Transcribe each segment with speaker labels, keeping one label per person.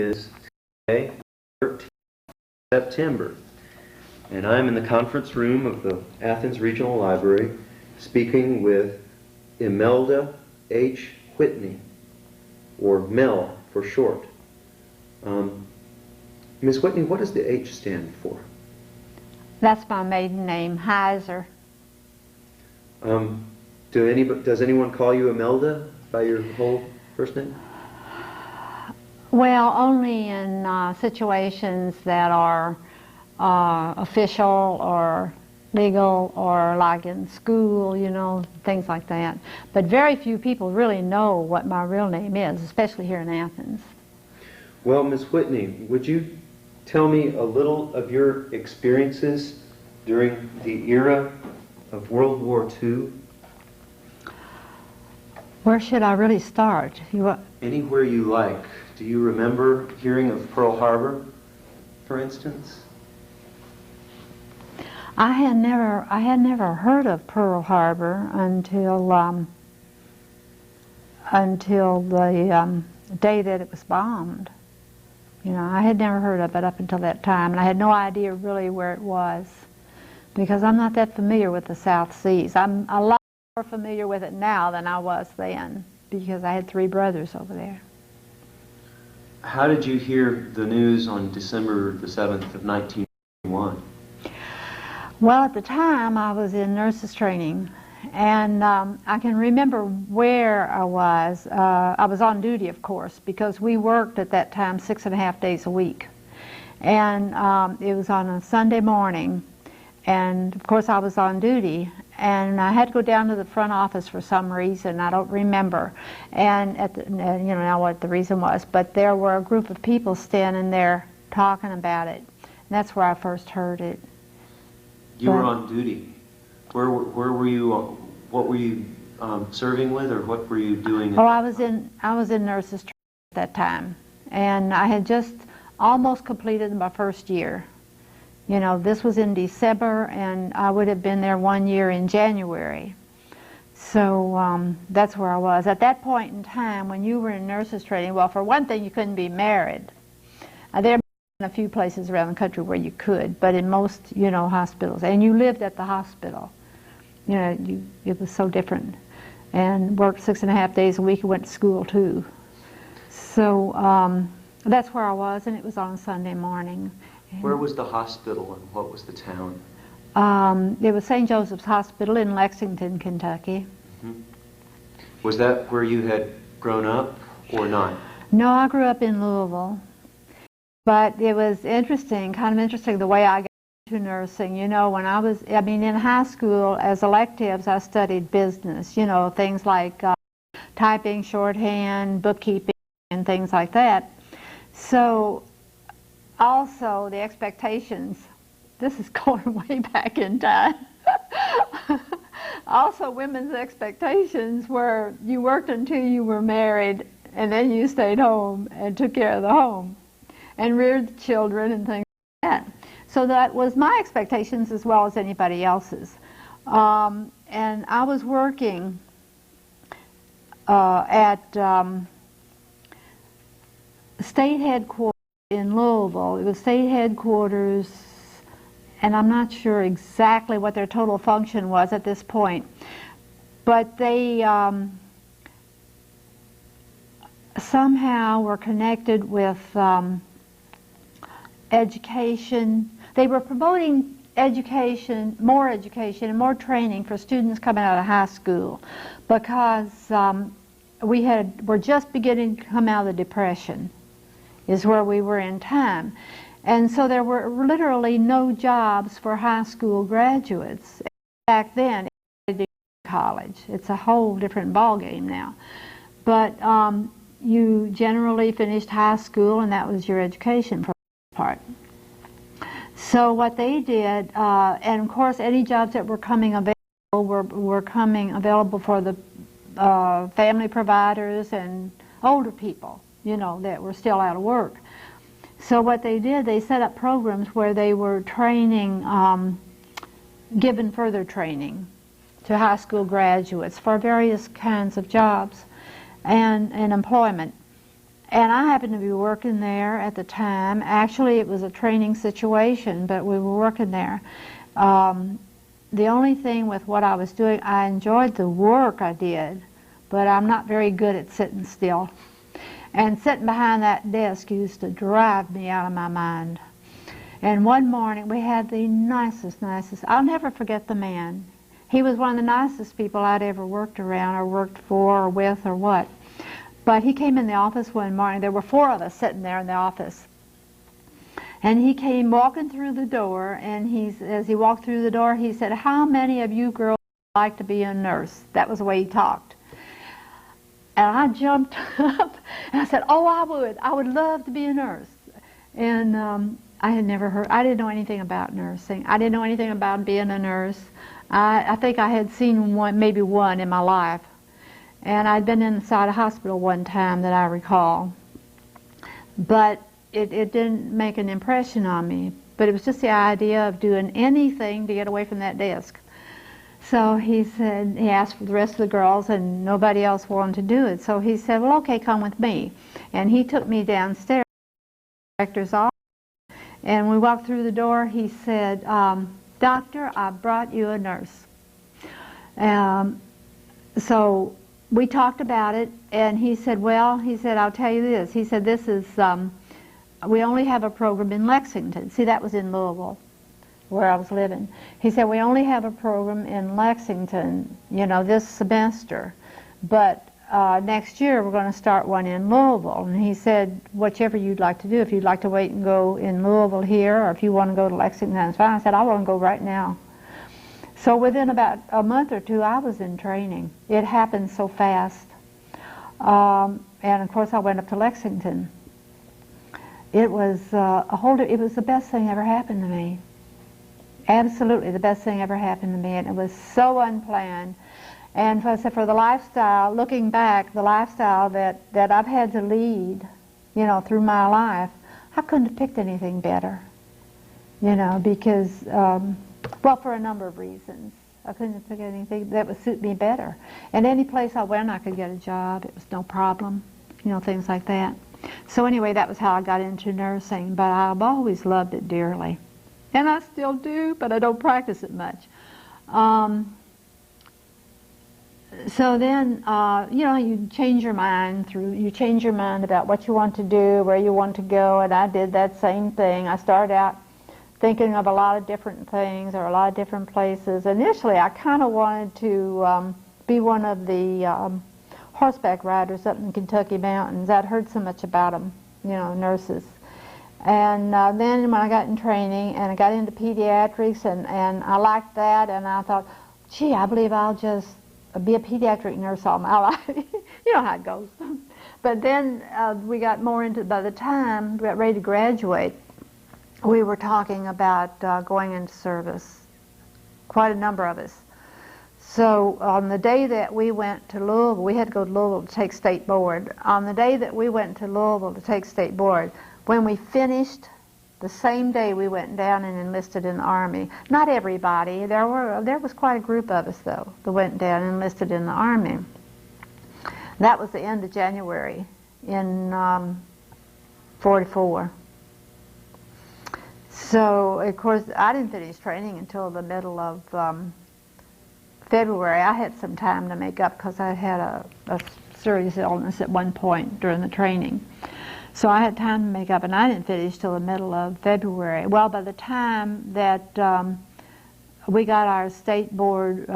Speaker 1: Is today, 13th September, and I'm in the conference room of the Athens Regional Library speaking with Imelda H. Whitney, or Mel for short. Ms. Whitney, what does the H stand for?
Speaker 2: That's my maiden name, Heiser.
Speaker 1: Does anyone call you Imelda by your whole first name?
Speaker 2: Well, only in situations that are official or legal or like in school, you know, things like that. But very few people really know what my real name is, especially here in Athens.
Speaker 1: Well, Ms. Whitney, would you tell me a little of your experiences during the era of World War II?
Speaker 2: Where should I really start?
Speaker 1: Anywhere you like. Do you remember hearing of Pearl Harbor, for instance?
Speaker 2: I had never heard of Pearl Harbor until the day that it was bombed. You know, I had never heard of it up until that time, and I had no idea really where it was, because I'm not that familiar with the South Seas. I'm a lot more familiar with it now than I was then, because I had 3 brothers over there.
Speaker 1: How did you hear the news on December the 7th of 1941?
Speaker 2: Well, at the time I was in nurses training, and I can remember where I was. I was on duty, of course, because we worked at that time 6.5 days a week. And it was on a Sunday morning, and of course I was on duty, and I had to go down to the front office for some reason. I don't remember, and you know now what the reason was, but there were a group of people standing there talking about it, and that's where I first heard it.
Speaker 1: You were on duty. Where were you? What were you serving with, or what were you doing?
Speaker 2: Oh, I was in nurses training at that time, and I had just almost completed my first year. You know, this was in December, and I would have been there 1 year in January. So that's where I was. At that point in time, when you were in nurses training, well, for one thing, you couldn't be married. There are a few places around the country where you could, but in most, you know, hospitals. And you lived at the hospital. You know, it was so different. And worked 6.5 days a week and went to school, too. So that's where I was, and it was on Sunday morning.
Speaker 1: Where was the hospital, and what was the town?
Speaker 2: It was St. Joseph's Hospital in Lexington, Kentucky.
Speaker 1: Mm-hmm. Was that where you had grown up, or not?
Speaker 2: No, I grew up in Louisville. But it was interesting, kind of interesting, the way I got into nursing. You know, when in high school, as electives, I studied business, you know, things like typing, shorthand, bookkeeping, and things like that. So also, the expectations, this is going way back in time. Also, women's expectations were you worked until you were married, and then you stayed home and took care of the home and reared the children and things like that. So that was my expectations as well as anybody else's. And I was working at state headquarters in Louisville. It was state headquarters, and I'm not sure exactly what their total function was at this point, but they somehow were connected with education. They were promoting education and more training for students coming out of high school, because we're just beginning to come out of the Depression, is where we were in time. And so there were literally no jobs for high school graduates. Back then, college. It's a whole different ballgame now. But you generally finished high school, and that was your education for the most part. So what they did, and of course any jobs that were coming available were coming available for the family providers and older people, you know, that were still out of work. So what they did, they set up programs where they were training, given further training to high school graduates for various kinds of jobs and employment. And I happened to be working there at the time. Actually, it was a training situation, but we were working there. The only thing with what I was doing, I enjoyed the work I did, but I'm not very good at sitting still. And sitting behind that desk used to drive me out of my mind. And one morning, we had the nicest, I'll never forget the man. He was one of the nicest people I'd ever worked around or worked for or with or what. But he came in the office one morning. There were 4 of us sitting there in the office. And he came walking through the door, and as he walked through the door, he said, "How many of you girls would like to be a nurse?" That was the way he talked. And I jumped up, and I said, "Oh, I would love to be a nurse." And I had never heard, I didn't know anything about nursing. I didn't know anything about being a nurse. I think I had seen maybe one in my life. And I'd been inside a hospital one time that I recall. But it didn't make an impression on me. But it was just the idea of doing anything to get away from that desk. So he said, he asked for the rest of the girls, and nobody else wanted to do it. So he said, "Well, okay, come with me." And he took me downstairs to the director's office. And we walked through the door. He said, "Doctor, I brought you a nurse." So we talked about it, and he said, "Well," he said, "I'll tell you this." He said, "This is, we only have a program in Lexington." See, that was in Louisville, where I was living. He said, "We only have a program in Lexington, this semester. But next year we're going to start one in Louisville." And he said, "Whichever you'd like to do, if you'd like to wait and go in Louisville here, or if you want to go to Lexington, that's fine." I said, "I want to go right now." So within about a month or 2, I was in training. It happened so fast. And of course I went up to Lexington. It was it was the best thing ever happened to me. Absolutely the best thing ever happened to me, and it was so unplanned. And for the lifestyle, looking back, the lifestyle that I've had to lead, through my life, I couldn't have picked anything better, because, well, for a number of reasons. I couldn't have picked anything that would suit me better. And any place I went, I could get a job. It was no problem, things like that. So anyway, that was how I got into nursing, but I've always loved it dearly. And I still do, but I don't practice it much. So then, you change your mind about what you want to do, where you want to go, and I did that same thing. I started out thinking of a lot of different things or a lot of different places. Initially, I kind of wanted to be one of the horseback riders up in the Kentucky mountains. I'd heard so much about them, nurses. And then when I got in training and I got into pediatrics and I liked that, and I thought, gee, I believe I'll just be a pediatric nurse all my life. You know how it goes. But then we got more into, by the time we got ready to graduate, we were talking about going into service, quite a number of us. So on the day that we went to Louisville, we had to go to Louisville to take state board. On the day that we went to Louisville to take state board, when we finished, the same day we went down and enlisted in the Army. Not everybody. There was quite a group of us, though, that went down and enlisted in the Army. That was the end of January in 44. So, of course, I didn't finish training until the middle of February. I had some time to make up because I had a serious illness at one point during the training. So I had time to make up, and I didn't finish till the middle of February. Well, by the time that we got our state board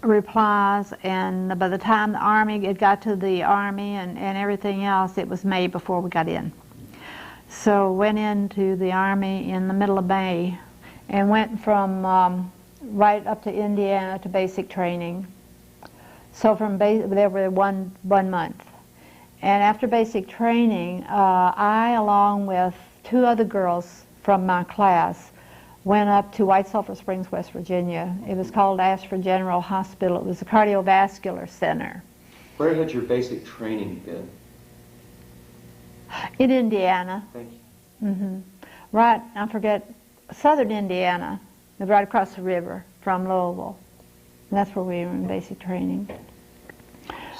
Speaker 2: replies, and by the time the Army, it got to the Army and everything else, it was May before we got in. So went into the Army in the middle of May and went from right up to Indiana to basic training. So from there were one month. And after basic training, I, along with 2 other girls from my class, went up to White Sulphur Springs, West Virginia. It was called Ashford General Hospital. It was a cardiovascular center.
Speaker 1: Where had your basic training been?
Speaker 2: In Indiana.
Speaker 1: Thank you.
Speaker 2: Mm-hmm. Right, I forget, southern Indiana, right across the river from Louisville. And that's where we were in basic training.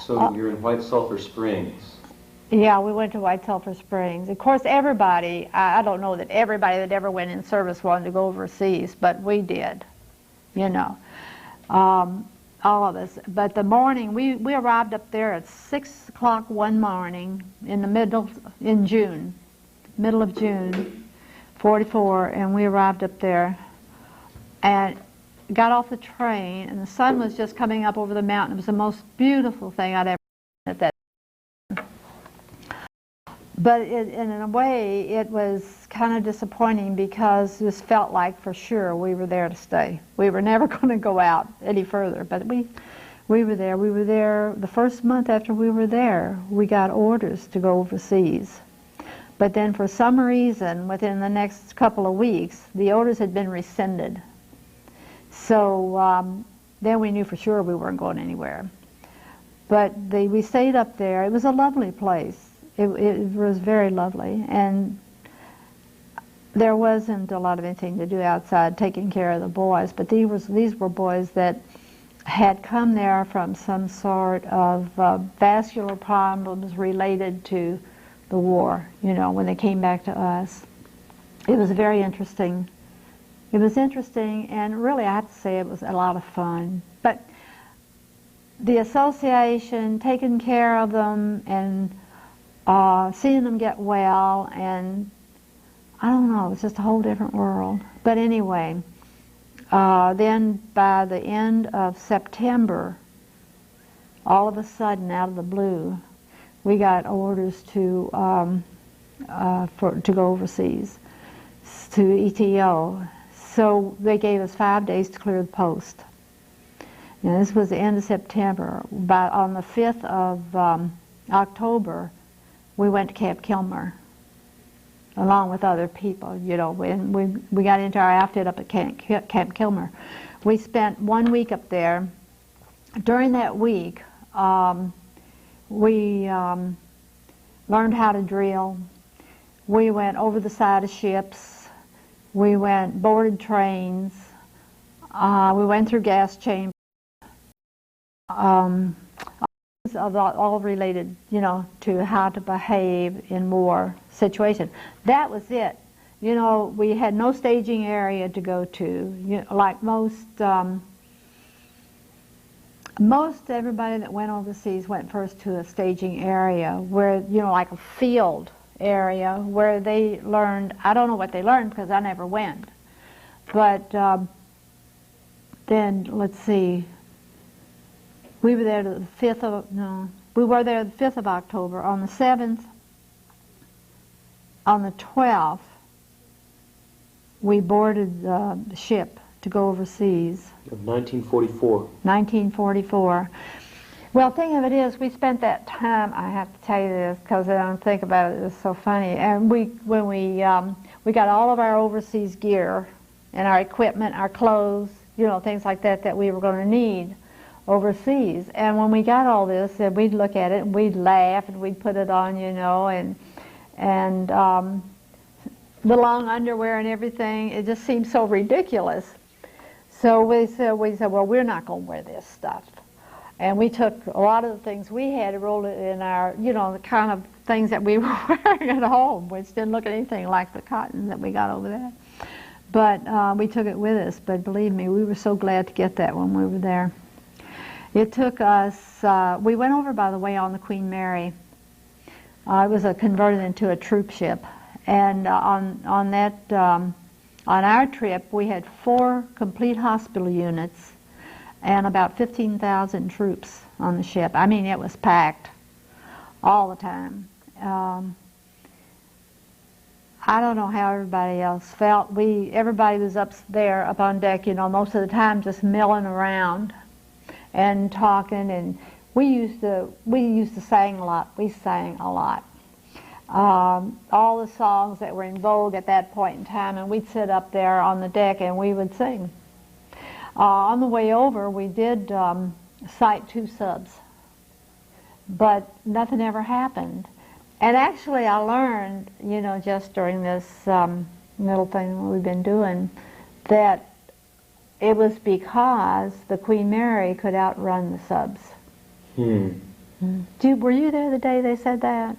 Speaker 1: So you're in White Sulphur Springs.
Speaker 2: Yeah, we went to White Sulphur Springs. Of course, everybody, I don't know that everybody that ever went in service wanted to go overseas, but we did, you know, all of us. But the morning, we arrived up there at 6 o'clock one morning in June, middle of June, 44, and we arrived up there and got off the train, and the sun was just coming up over the mountain. It was the most beautiful thing I'd ever seen at that. But in a way, it was kind of disappointing because this felt like for sure we were there to stay. We were never going to go out any further, but we were there. We were there the first month after we were there. We got orders to go overseas. But then for some reason, within the next couple of weeks, the orders had been rescinded. So then we knew for sure we weren't going anywhere. But we stayed up there. It was a lovely place. It was very lovely, and there wasn't a lot of anything to do outside taking care of the boys, but these were boys that had come there from some sort of vascular problems related to the war, you know, when they came back to us. It was very interesting. It was interesting, and really I have to say it was a lot of fun. But the association, taking care of them, and seeing them get well, and I don't know, it's just a whole different world. But anyway, then by the end of September, all of a sudden, out of the blue, we got orders to go overseas, to ETO. So they gave us 5 days to clear the post. Now this was the end of September. But on the 5th of October, we went to Camp Kilmer, along with other people, you know, and we got into our outfit up at Camp Kilmer. We spent 1 week up there. During that week, we learned how to drill. We went over the side of ships. We boarded trains. We went through gas chambers. All related, you know, to how to behave in war situation. That was it. You know, we had no staging area to go to. You know, like most everybody that went overseas went first to a staging area where, you know, like a field area where they learned. I don't know what they learned because I never went. But then let's see. We were there the 5th of, no, we were there the 5th of October. On the 7th, on the 12th, we boarded the ship to go overseas.
Speaker 1: Of 1944.
Speaker 2: 1944. Well, the thing of it is, we spent that time, I have to tell you this, because I don't think about it, it's so funny, and when we got all of our overseas gear, and our equipment, our clothes, you know, things like that we were going to need overseas. And when we got all this, we'd look at it and we'd laugh and we'd put it on, you know, and the long underwear and everything, it just seemed so ridiculous. So we said, well, we're not going to wear this stuff. And we took a lot of the things we had and rolled it in our, you know, the kind of things that we were wearing at home, which didn't look anything like the cotton that we got over there. But we took it with us. But believe me, we were so glad to get that when we were there. It took us, we went over, by the way, on the Queen Mary. It was converted into a troop ship. And on that, on our trip, we had 4 complete hospital units and about 15,000 troops on the ship. I mean, it was packed all the time. I don't know how everybody else felt. Everybody was up there, up on deck, you know, most of the time just milling around and talking, and we used to sing a lot. We sang a lot. All the songs that were in vogue at that point in time, and we'd sit up there on the deck and we would sing. On the way over, we did sight 2 subs, but nothing ever happened. And actually, I learned, you know, just during this little thing we've been doing, that it was because the Queen Mary could outrun the subs. Were you there the day they said that?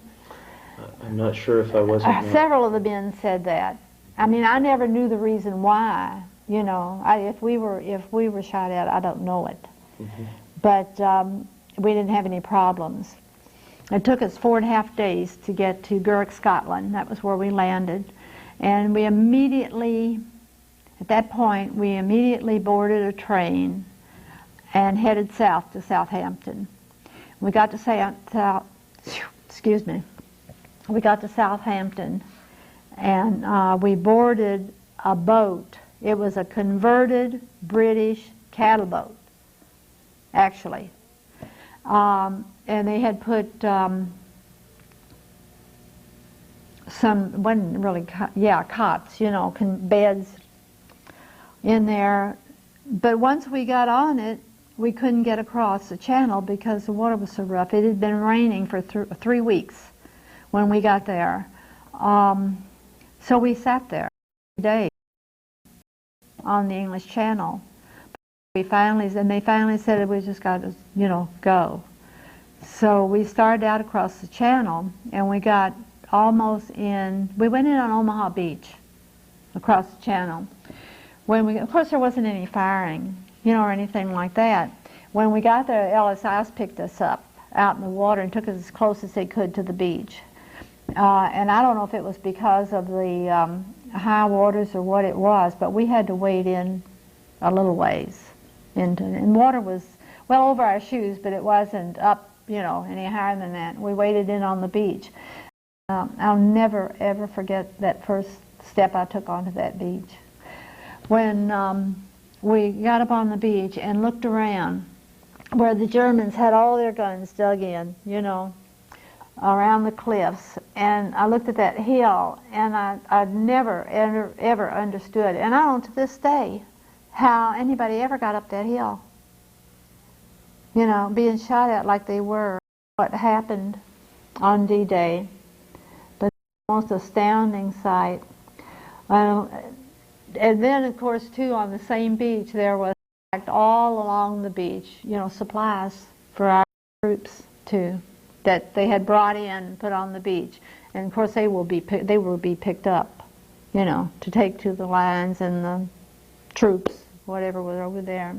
Speaker 1: I'm not sure if I wasn't there.
Speaker 2: Several of the men said that. I mean, I never knew the reason why. You know, if we were shot at, I don't know it. But we didn't have any problems. It took us 4.5 days to get to Gurk, Scotland. That was where we landed. And we immediately, at that point, we immediately boarded a train and headed south to Southampton. We got to excuse me. We got to Southampton, and we boarded a boat. It was a converted British cattle boat, actually. And they had put wasn't really, cots, you know, beds in there. But once we got on it, we couldn't get across the channel because the water was so rough. It had been raining for 3 weeks when we got there. So we sat there every day on the English Channel. They finally said we just got to, you know, go. So we started out across the channel, and we got we went in on Omaha Beach, across the channel. Of course there wasn't any firing, you know, or anything like that. When we got there, LSIs picked us up out in the water and took us as close as they could to the beach. And I don't know if it was because of the high waters or what it was, but we had to wade in a little ways. And water was well over our shoes, but it wasn't up, you know, any higher than that. We waded in on the beach. I'll never, ever forget that first step I took onto that beach. When we got up on the beach and looked around where the Germans had all their guns dug in, you know, around the cliffs, and I looked at that hill, and I'd never, ever understood, and I don't to this day, how anybody ever got up that hill. You know, being shot at like they were. What happened on D-Day, but the most astounding sight. And then, of course, too, on the same beach, there was all along the beach, you know, supplies for our troops too, that they had brought in and put on the beach. And of course, they will be picked up, you know, to take to the lines and the troops, whatever was over there.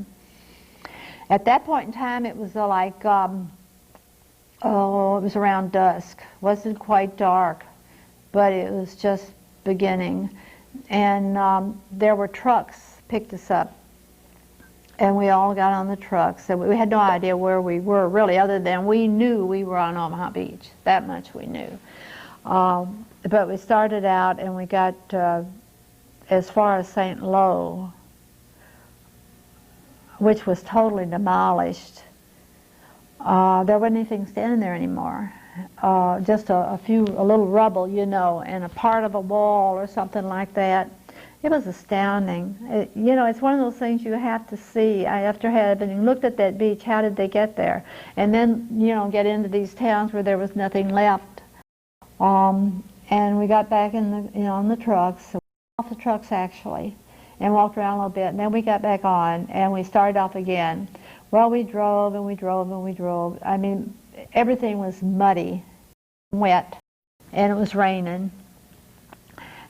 Speaker 2: At that point in time, it was like, it was around dusk. It wasn't quite dark, but it was just beginning. And there were trucks picked us up, and we all got on the trucks. So we had no idea where we were, really, other than we knew we were on Omaha Beach. That much we knew. But we started out, and we got as far as St. Lo, which was totally demolished. There wasn't anything standing there anymore. Just a little rubble, you know, and a part of a wall or something like that. It was astounding. You know, it's one of those things you have to see. After having looked at that beach, how did they get there? And then, you know, get into these towns where there was nothing left. And we got back in the, you know, on the trucks, off the trucks actually, and walked around a little bit. And then we got back on, and we started off again. Well, we drove and we drove and we drove. I mean, everything was muddy, wet, and it was raining.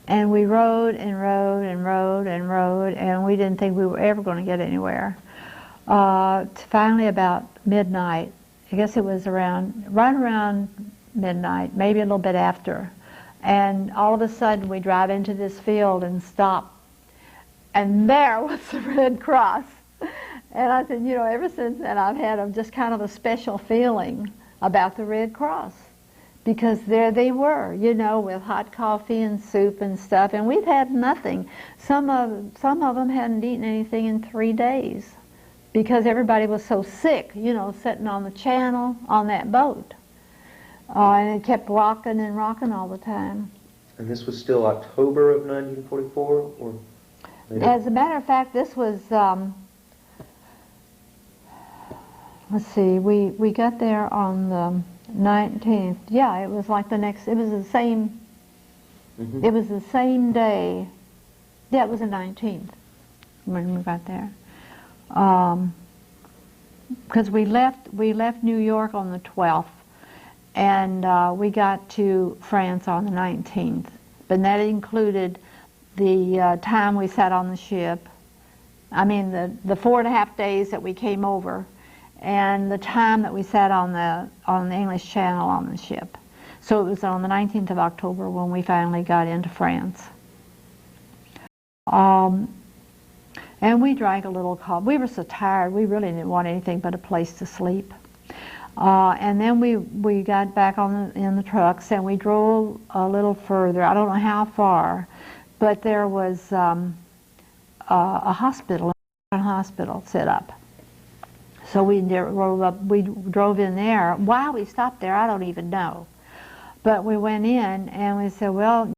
Speaker 2: And we rode and rode and rode and rode, and we didn't think we were ever going to get anywhere. Finally, about midnight, I guess it was right around midnight, maybe a little bit after, and all of a sudden we drive into this field and stop. And there was the Red Cross. And I said, you know, ever since then I've had just kind of a special feeling about the Red Cross. Because there they were, you know, with hot coffee and soup and stuff, and we'd had nothing. Some of them hadn't eaten anything in 3 days because everybody was so sick, you know, sitting on the channel on that boat. And it kept rocking and rocking all the time.
Speaker 1: And this was still October of 1944? Or later?
Speaker 2: As a matter of fact, this was, let's see, we got there on the 19th. Yeah, it was like it was the same, it was the same day. Yeah, it was the 19th when we got there. because we left New York on the 12th, and we got to France on the 19th. But that included the time we sat on the ship. I mean, the 4.5 days that we came over, and the time that we sat on the English Channel on the ship. So it was on the 19th of October when we finally got into France. And we drank a little coffee. We were so tired, we really didn't want anything but a place to sleep. And then we got back in the trucks and we drove a little further. I don't know how far, but there was a hospital set up. So we drove in there. Why we stopped there, I don't even know. But we went in and we said, well,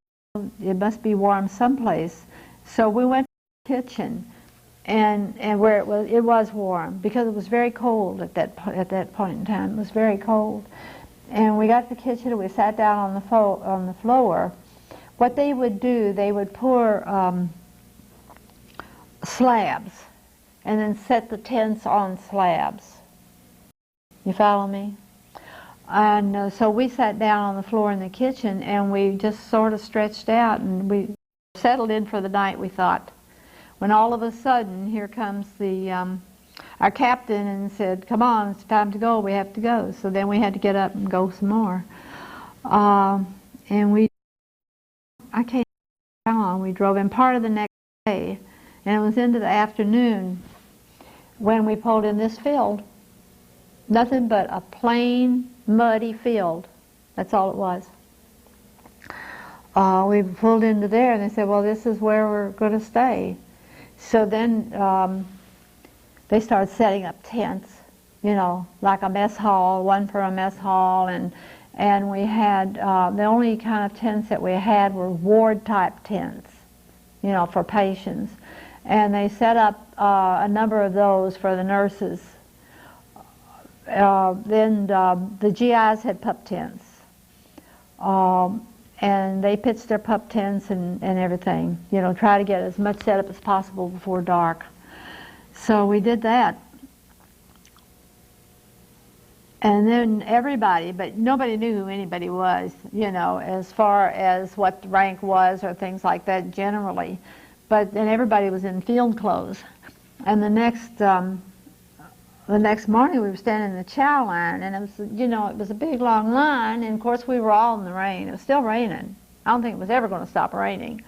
Speaker 2: it must be warm someplace. So we went to the kitchen, and where it was warm because it was very cold at that point in time. It was very cold, and we got to the kitchen and we sat down on the floor. What they would do, they would pour slabs, and then set the tents on slabs. You follow me? And so we sat down on the floor in the kitchen, and we just sort of stretched out, and we settled in for the night, we thought. When all of a sudden, here comes our captain and said, come on, it's time to go, we have to go. So then we had to get up and go some more. And I can't how long, we drove in part of the next day, and it was into the afternoon when we pulled in this field. Nothing but a plain, muddy field. That's all it was. We pulled into there, and they said, well, this is where we're going to stay. So then they started setting up tents, you know, like a mess hall, one for a mess hall, and we had, the only kind of tents that we had were ward-type tents, you know, for patients. And they set up a number of those for the nurses. Then the GIs had pup tents. And they pitched their pup tents and everything, you know, try to get as much set up as possible before dark. So we did that. And then everybody, but nobody knew who anybody was, you know, as far as what the rank was or things like that generally. But then everybody was in field clothes. And the next morning we were standing in the chow line, and it was, you know, it was a big long line, and of course we were all in the rain. It was still raining. I don't think it was ever going to stop raining.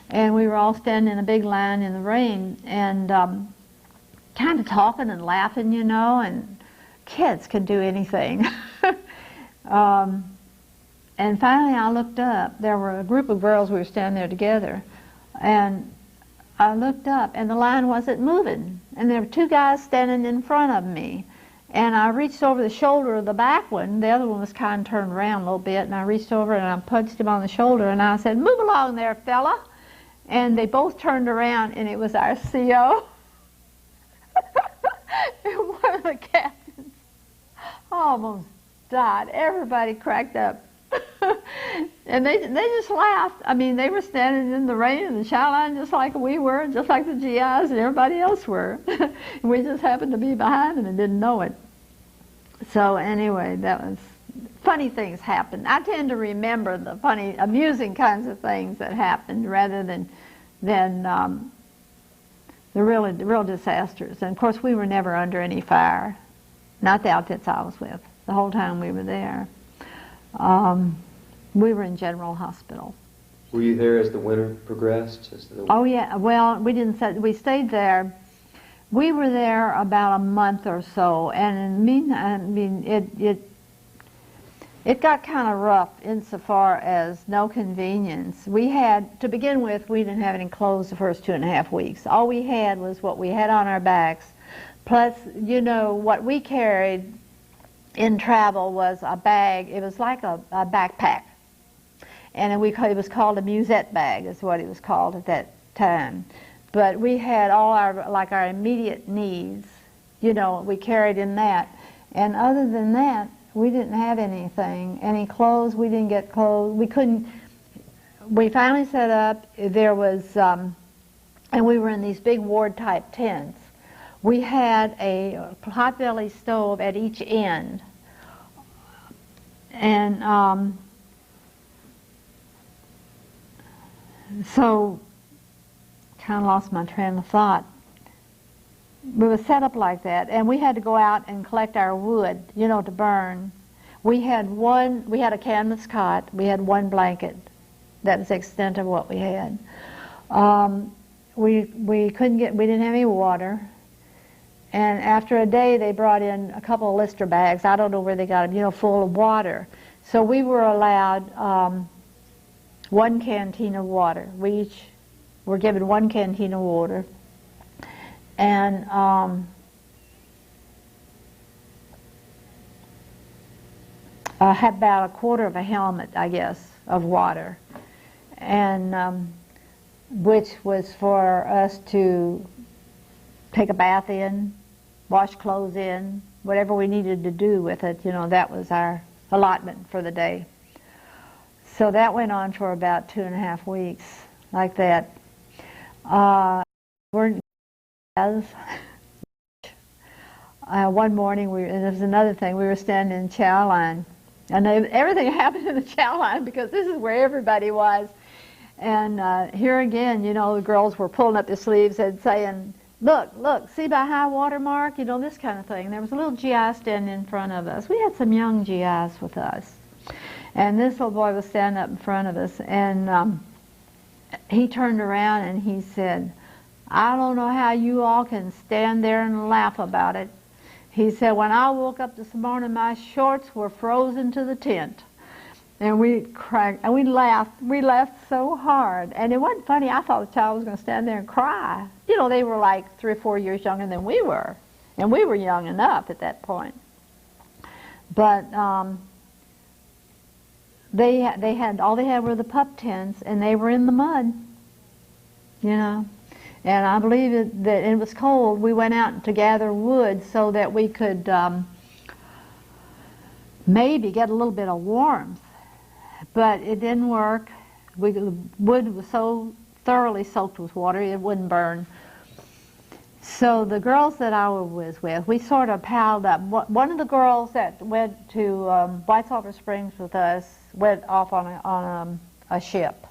Speaker 2: And we were all standing in a big line in the rain, and kind of talking and laughing, you know, and kids can do anything. And finally I looked up. There were a group of girls, we were standing there together, and I looked up, and the line wasn't moving. And there were two guys standing in front of me. And I reached over the shoulder of the back one. The other one was kind of turned around a little bit. And I reached over and I punched him on the shoulder. And I said, move along there, fella. And they both turned around, and it was our CO. And one of the captains almost died. Everybody cracked up. And they just laughed. I mean, they were standing in the rain in the chow line just like we were, just like the GIs and everybody else were. We just happened to be behind them and didn't know it. So anyway, that was, funny things happened. I tend to remember the funny, amusing kinds of things that happened rather than the real disasters. And of course, we were never under any fire. Not the outfits I was with, the whole time we were there. We were in General Hospital.
Speaker 1: Were you there as the winter progressed?
Speaker 2: Oh yeah, well, we stayed there. We were there about a month or so, and it got kind of rough insofar as no convenience. We had, to begin with, we didn't have any clothes the first 2.5 weeks. All we had was what we had on our backs, plus, you know, what we carried in travel was a bag. It was like a backpack, and it was called a musette bag, is what it was called at that time. But we had all our immediate needs, you know, we carried in that. And other than that, we didn't have anything. Any clothes, we didn't get clothes. We finally set up, there was, and we were in these big ward-type tents. we had a potbelly stove at each end. And so, kind of lost my train of thought. We were set up like that, and we had to go out and collect our wood, you know, to burn. We had a canvas cot, we had one blanket. That was the extent of what we had. We didn't have any water. And after a day, they brought in a couple of Lister bags. I don't know where they got them, you know, full of water. So we were allowed one canteen of water. We each were given one canteen of water. And I had about a quarter of a helmet, I guess, of water. And which was for us to take a bath in, wash clothes in, whatever we needed to do with it, you know, that was our allotment for the day. So that went on for about 2.5 weeks, like that. One morning, and there was another thing, we were standing in chow line, and everything happened in the chow line because this is where everybody was. And here again, you know, the girls were pulling up their sleeves and saying, look, see by high water mark, you know, this kind of thing. There was a little GI standing in front of us. We had some young GIs with us. And this little boy was standing up in front of us, and he turned around and he said, I don't know how you all can stand there and laugh about it. He said, when I woke up this morning, my shorts were frozen to the tent. And we cried, and we laughed so hard. And it wasn't funny. I thought the child was going to stand there and cry. You know, they were like 3 or 4 years younger than we were. And we were young enough at that point. But they had, all they had were the pup tents, and they were in the mud, you know. And I believe that it was cold. We went out to gather wood so that we could maybe get a little bit of warmth. But it didn't work. The wood was so thoroughly soaked with water, it wouldn't burn. So the girls that I was with, we sort of piled up. One of the girls that went to White Sulphur Springs with us went off on a ship.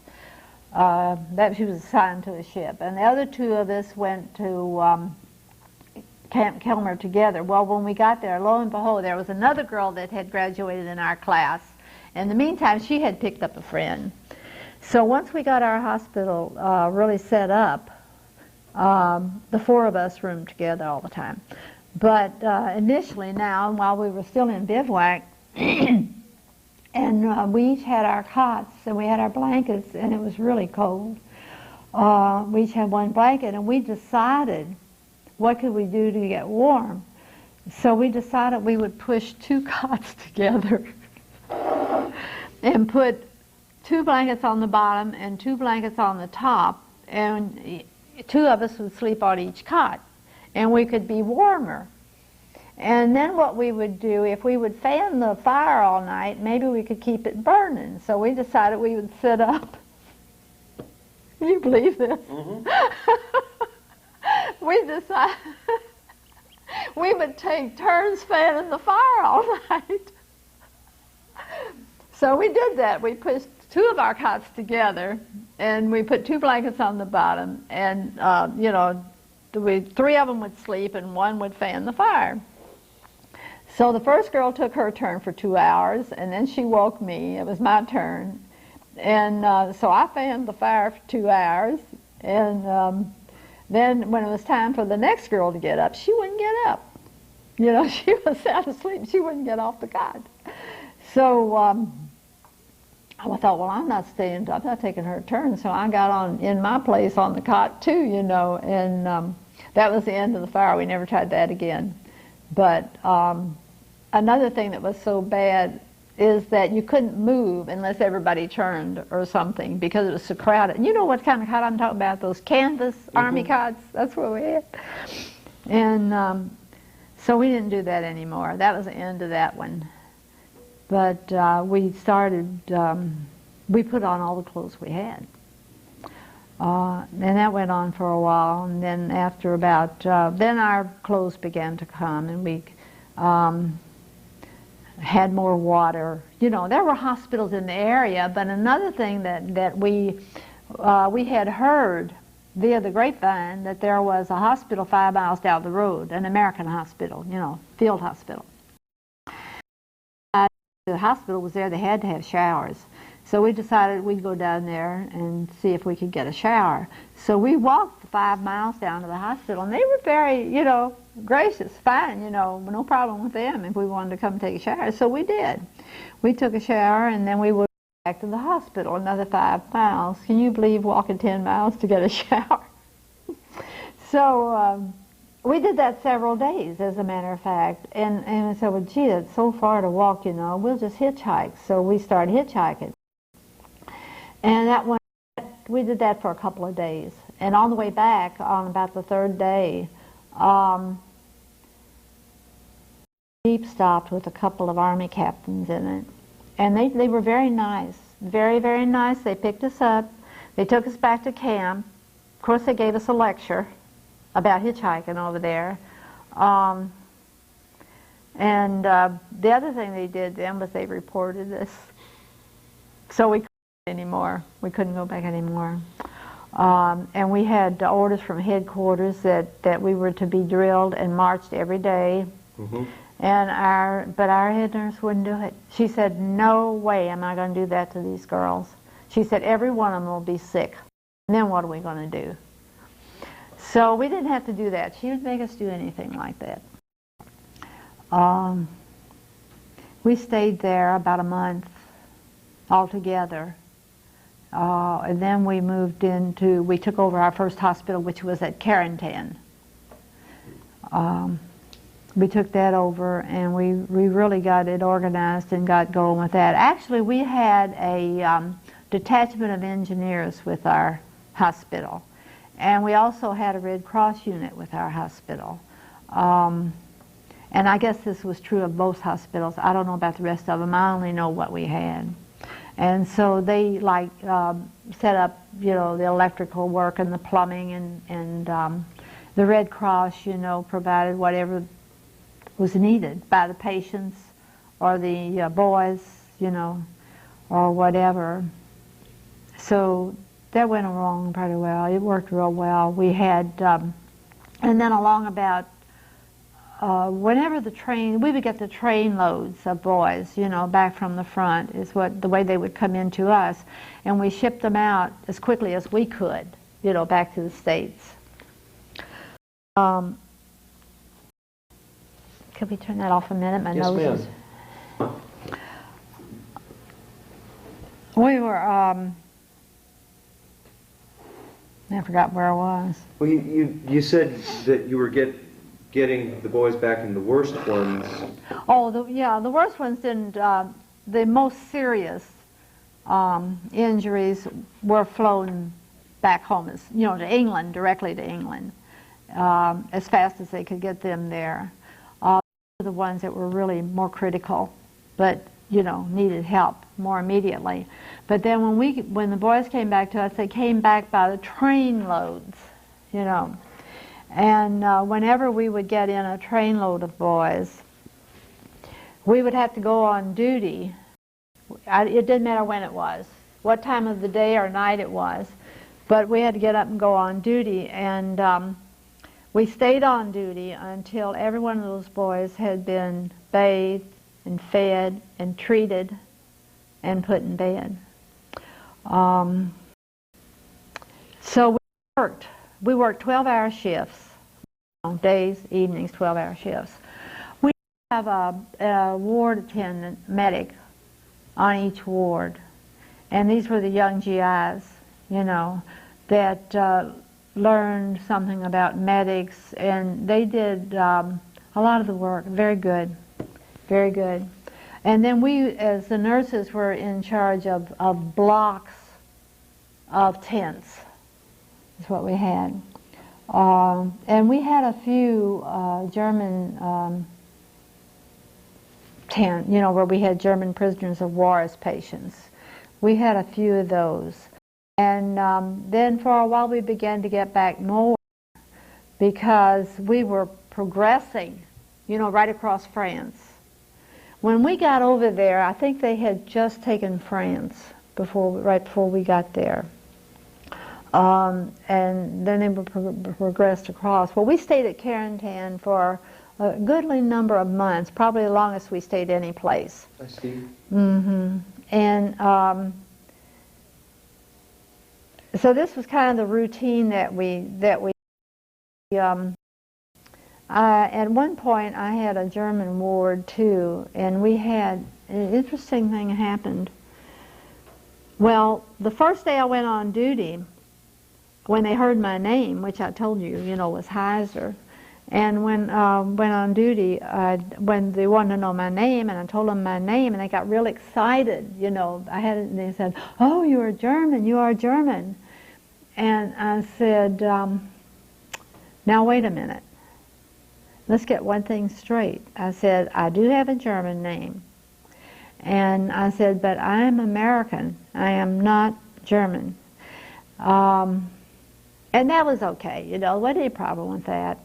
Speaker 2: That she was assigned to a ship. And the other 2 of us went to Camp Kilmer together. Well, when we got there, lo and behold, there was another girl that had graduated in our class. In the meantime, she had picked up a friend. So once we got our hospital really set up, the 4 of us roomed together all the time. But initially now, while we were still in bivouac, and we each had our cots and we had our blankets, and it was really cold. We each had one blanket, and we decided what could we do to get warm. So we decided we would push 2 cots together and put 2 blankets on the bottom and 2 blankets on the top, and 2 of us would sleep on each cot, and we could be warmer. And then what we would do, if we would fan the fire all night, maybe we could keep it burning. So we decided we would sit up. Can you believe this? Mm-hmm. We decided we would take turns fanning the fire all night. So we did that. We pushed 2 of our cots together, and we put 2 blankets on the bottom, and you know, 3 of them would sleep, and 1 would fan the fire. So the first girl took her turn for 2 hours, and then she woke me. It was my turn, and so I fanned the fire for 2 hours, and then when it was time for the next girl to get up, she wouldn't get up. You know, she was sound asleep. She wouldn't get off the cot. So I thought, well, I'm not taking her turn. So I got on in my place on the cot too, you know, and that was the end of the fire. We never tried that again. But another thing that was so bad is that you couldn't move unless everybody turned or something because it was so crowded. And you know what kind of cot I'm talking about? Those canvas army cots. That's what we had. And so we didn't do that anymore. That was the end of that one. But we started, we put on all the clothes we had. And that went on for a while, and then after about, then our clothes began to come, and we had more water. You know, there were hospitals in the area, but another thing that we had heard via the grapevine, that there was a hospital 5 miles down the road, an American hospital, you know, field hospital. The hospital was there, they had to have showers. So we decided we'd go down there and see if we could get a shower. So we walked the 5 miles down to the hospital, and they were very, you know, gracious, fine, you know, no problem with them if we wanted to come take a shower. So we did. We took a shower, and then we went back to the hospital, another 5 miles. Can you believe walking 10 miles to get a shower? So we did that several days, as a matter of fact. And I said, well, gee, it's so far to walk, you know, we'll just hitchhike. So we started hitchhiking. And we did that for a couple of days. And on the way back, on about the third day, Jeep stopped with a couple of Army captains in it. And they were very nice, very, very nice. They picked us up. They took us back to camp. Of course, they gave us a lecture about hitchhiking over there. The other thing they did then was they reported us. So we couldn't anymore. We couldn't go back anymore. And we had orders from headquarters that we were to be drilled and marched every day. Mm-hmm. But our head nurse wouldn't do it. She said, no way am I going to do that to these girls. She said, every one of them will be sick. And then what are we going to do? So we didn't have to do that. She would make us do anything like that. We stayed there about a month altogether. And then we we took over our first hospital, which was at Carentan. We took that over, and we really got it organized and got going with that. Actually, we had a detachment of engineers with our hospital. And we also had a Red Cross unit with our hospital. And I guess this was true of both hospitals. I don't know about the rest of them. I only know what we had. And so they set up, you know, the electrical work and the plumbing, and the Red Cross, you know, provided whatever was needed by the patients or the boys, you know, or whatever. So that went along pretty well. It worked real well. We had, and then along about, whenever we would get the train loads of boys, you know, back from the front, is the way they would come into us, and we shipped them out as quickly as we could, you know, back to the States. Could we turn that off a minute? My nose is... We were, I forgot where I was.
Speaker 1: Well, you said that you were getting the boys back in the worst ones.
Speaker 2: Oh, the worst ones didn't. The most serious injuries were flown back home, to England, directly to England, as fast as they could get them there. The ones that were really more critical, but needed help more immediately. But then when the boys came back to us, they came back by the train loads, And whenever we would get in a trainload of boys, we would have to go on duty. It didn't matter when it was, what time of the day or night it was, but we had to get up and go on duty. And we stayed on duty until every one of those boys had been bathed and fed and treated and put in bed. So we worked 12-hour shifts, days, evenings, 12-hour shifts. We have a ward attendant, medic, on each ward. And these were the young GIs, that learned something about medics, and they did a lot of the work. Very good, very good. And then we, as the nurses, were in charge of blocks of tents, is what we had. And we had a few German tent, where we had German prisoners of war as patients. We had a few of those. And then for a while we began to get back more because we were progressing, you know, right across France. When we got over there, I think they had just taken France right before we got there. And then they were progressed across. Well, we stayed at Carentan for a goodly number of months, probably the longest we stayed any place.
Speaker 1: I see.
Speaker 2: Mm-hmm. And so this was kind of the routine that we at one point I had a German ward too, and we had an interesting thing happened. Well, the first day I went on duty, when they heard my name, which I told you, you know, was Heiser, and when went on duty, when they wanted to know my name, and I told them my name, and they got real excited, you know. And they said, "Oh, you are German, you are German." And I said, now wait a minute. Let's get one thing straight. I said, I do have a German name. And I said, but I am American. I am not German. And that was okay, you know, wasn't any problem with that.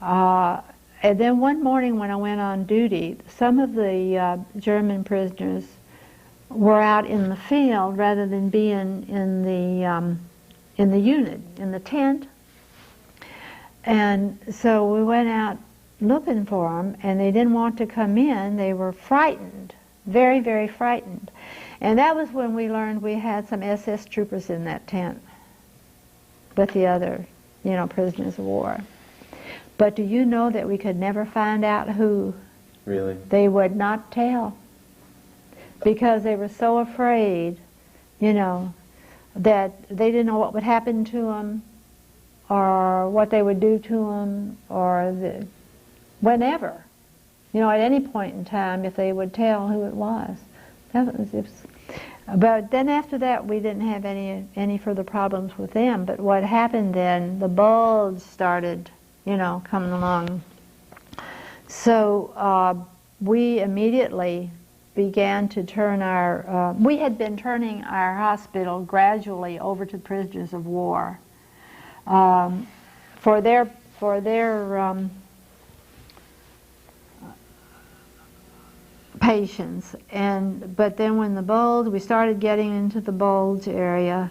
Speaker 2: And then one morning when I went on duty, some of the German prisoners were out in the field rather than being in the unit, in the tent. And so we went out looking for them, and they didn't want to come in. They were frightened, very, very frightened. And that was when we learned we had some SS troopers in that tent with the other, you know, prisoners of war. But do you know that we could never find out who?
Speaker 1: Really?
Speaker 2: They would not tell, because they were so afraid, you know, that they didn't know what would happen to them, or what they would do to them, or whenever, you know, at any point in time, if they would tell who it was. But then after that, we didn't have any further problems with them. But what happened then, the bulge started, you know, coming along. So we immediately began to turn we had been turning our hospital gradually over to prisoners of war for their patients. But then when the bulge, we started getting into the bulge area,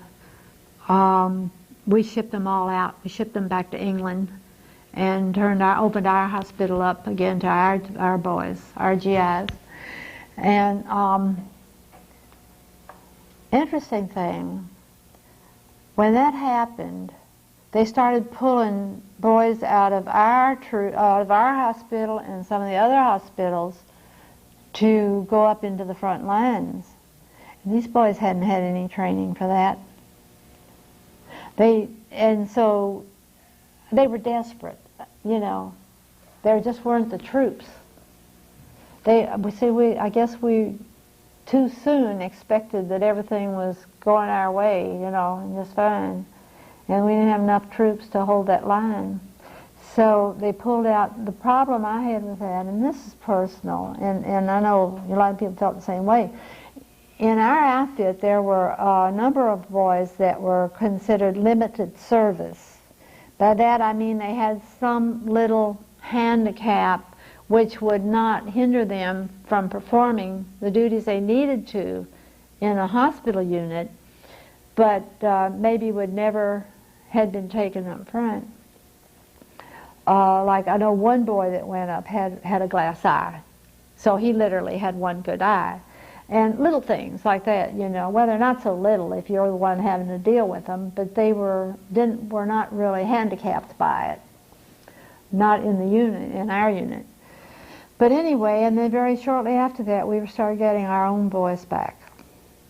Speaker 2: we shipped them all out. We shipped them back to England and opened our hospital up again to our boys, our GIs. And interesting thing, when that happened, they started pulling boys out of our hospital and some of the other hospitals to go up into the front lines. And these boys hadn't had any training for that. And so they were desperate, you know. There just weren't the troops. I guess we too soon expected that everything was going our way, you know, and just fine. And we didn't have enough troops to hold that line. So they pulled out. The problem I had with that, and this is personal, and I know a lot of people felt the same way. In our outfit, there were a number of boys that were considered limited service. By that I mean they had some little handicap which would not hinder them from performing the duties they needed to in a hospital unit, but maybe would never had been taken up front. Like I know one boy that went up had a glass eye, so he literally had one good eye. And little things like that, you know, well, they're not so little if you're the one having to deal with them, but they were not really handicapped by it, not in the unit, in our unit. But anyway, and then very shortly after that, we started getting our own boys back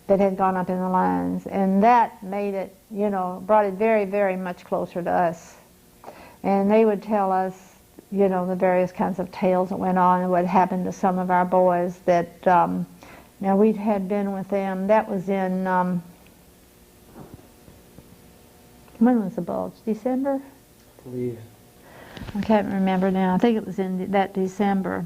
Speaker 2: that had gone up in the lines, and that made it, you know, brought it very, very much closer to us. And they would tell us, you know, the various kinds of tales that went on and what happened to some of our boys that, now we had been with them. That was in, when was the bulge? December?
Speaker 1: I believe.
Speaker 2: I can't remember now. I think it was in that December.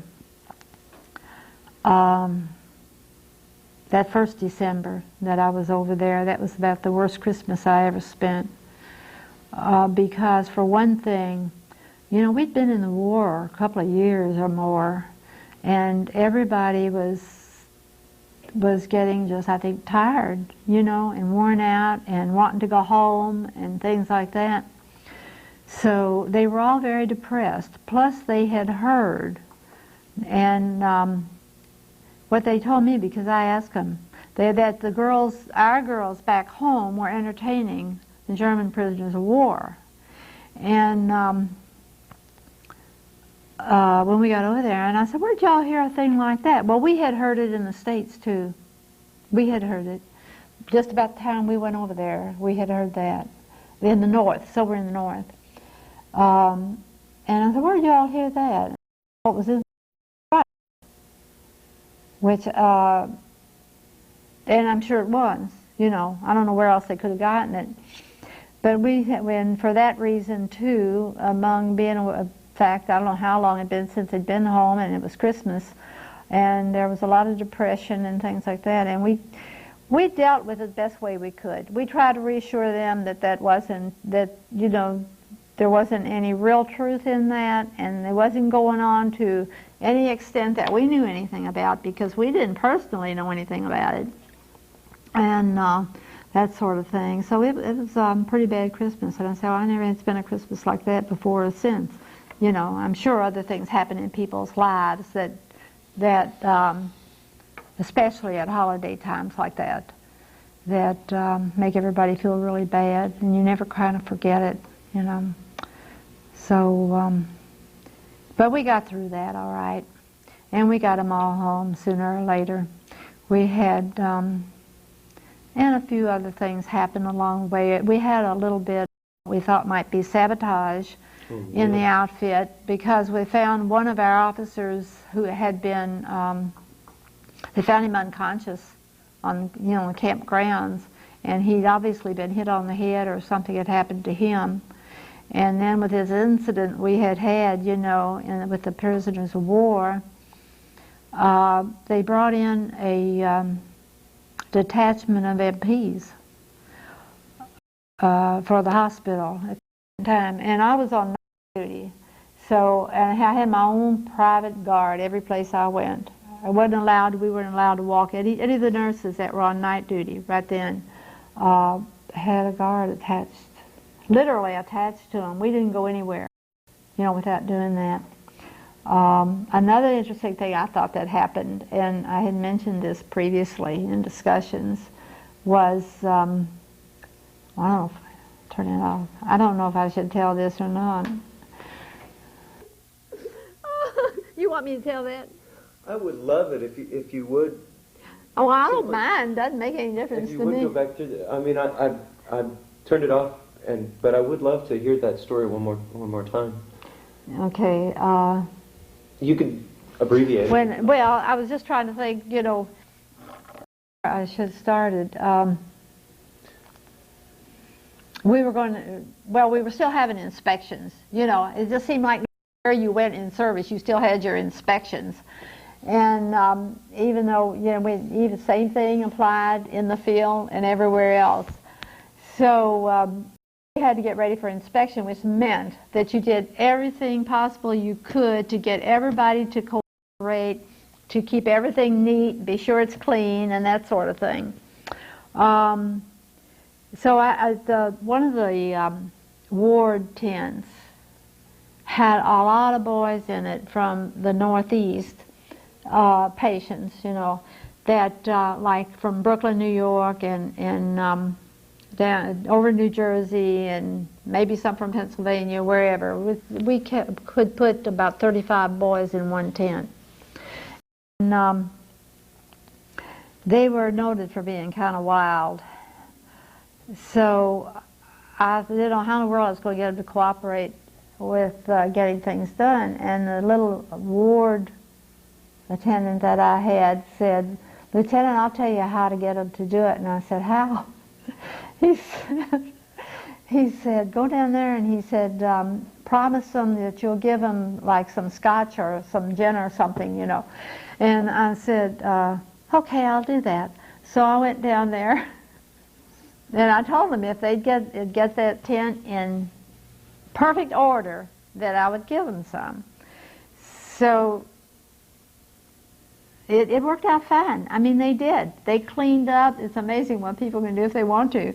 Speaker 2: that first December that I was over there. That was about the worst Christmas I ever spent. Because for one thing, you know, we'd been in the war a couple of years or more, and everybody was getting just, I think, tired, you know, and worn out and wanting to go home and things like that. So they were all very depressed. Plus they had heard, and what they told me, because I asked them, that the girls, our girls back home, were entertaining the German prisoners of war. And when we got over there, and I said, where'd y'all hear a thing like that? Well, we had heard it in the States too. We had heard it. Just about the time we went over there, we had heard that. In the north, so we're in the north. And I said, where'd y'all hear that? What was this? Which, and I'm sure it was, you know. I don't know where else they could have gotten it. But when for that reason too, among being a fact, I don't know how long it had been since they'd been home, and it was Christmas, and there was a lot of depression and things like that, and we dealt with it the best way we could. We tried to reassure them that wasn't, that, you know, there wasn't any real truth in that, and it wasn't going on to any extent that we knew anything about, because we didn't personally know anything about it, and that sort of thing. So it was a pretty bad Christmas, and I said, well, I never had spent a Christmas like that before or since. You know, I'm sure other things happen in people's lives that especially at holiday times like that make everybody feel really bad, and you never kind of forget it, you know. So, but we got through that all right, and we got them all home sooner or later. We had, and a few other things happened along the way. We had a little bit we thought might be sabotage in the outfit, because we found one of our officers who had been, they found him unconscious on, you know, the camp grounds, and he'd obviously been hit on the head or something had happened to him. And then with this incident we had, you know, with the prisoners of war, they brought in a detachment of MPs for the hospital at the time, and I was on night duty, so, and I had my own private guard every place I went. We weren't allowed to walk. Any of the nurses that were on night duty right then had a guard attached, literally attached to them. We didn't go anywhere, you know, without doing that. Another interesting thing I thought that happened, and I had mentioned this previously in discussions, was, I don't know if, turn it off. I don't know if I should tell this or not. You want me to tell that?
Speaker 1: I would love it if you would.
Speaker 2: Oh, I don't mind. Doesn't make any difference to me.
Speaker 1: If you would go back to I mean, I turned it off, but I would love to hear that story one more time.
Speaker 2: Okay.
Speaker 1: You could abbreviate it.
Speaker 2: Well, I was just trying to think, you know, I should have started. We were still having inspections. You know, it just seemed like where you went in service, you still had your inspections. And even though, you know, even the same thing applied in the field and everywhere else. So we had to get ready for inspection, which meant that you did everything possible you could to get everybody to cooperate, to keep everything neat, be sure it's clean, and that sort of thing. So one of the ward tents had a lot of boys in it from the Northeast, patients, you know, that like from Brooklyn, New York, and down over New Jersey, and maybe some from Pennsylvania, wherever. We could put about 35 boys in one tent. And they were noted for being kind of wild. So I didn't know how in the world I was going to get them to cooperate with getting things done. And the little ward attendant that I had said, "Lieutenant, I'll tell you how to get them to do it." And I said, "How?" He said, "Go down there," and he said, "promise them that you'll give them like some scotch or some gin or something, you know." And I said, "Okay, I'll do that." So I went down there, and I told them if they'd get that tent in perfect order, that I would give them some. So it worked out fine. I mean, they did. They cleaned up. It's amazing what people can do if they want to.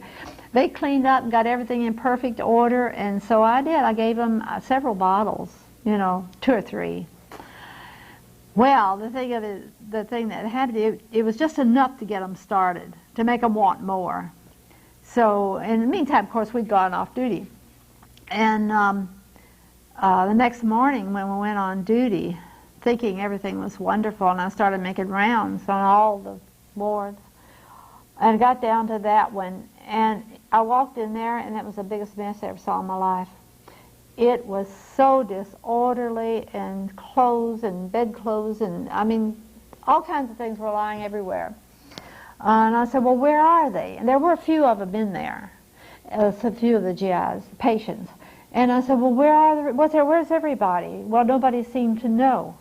Speaker 2: They cleaned up and got everything in perfect order, and so I did. I gave them several bottles, 2 or 3. Well, the thing that happened, it was just enough to get them started, to make them want more. So in the meantime, of course, we'd gone off duty. And the next morning when we went on duty, thinking everything was wonderful, and I started making rounds on all the wards, and got down to that one, and I walked in there, and it was the biggest mess I ever saw in my life. It was so disorderly, and clothes and bedclothes, and I mean, all kinds of things were lying everywhere. And I said, well, where are they? And there were a few of them in there, a few of the GIs, the patients. And I said, well, where's everybody? Well, nobody seemed to know.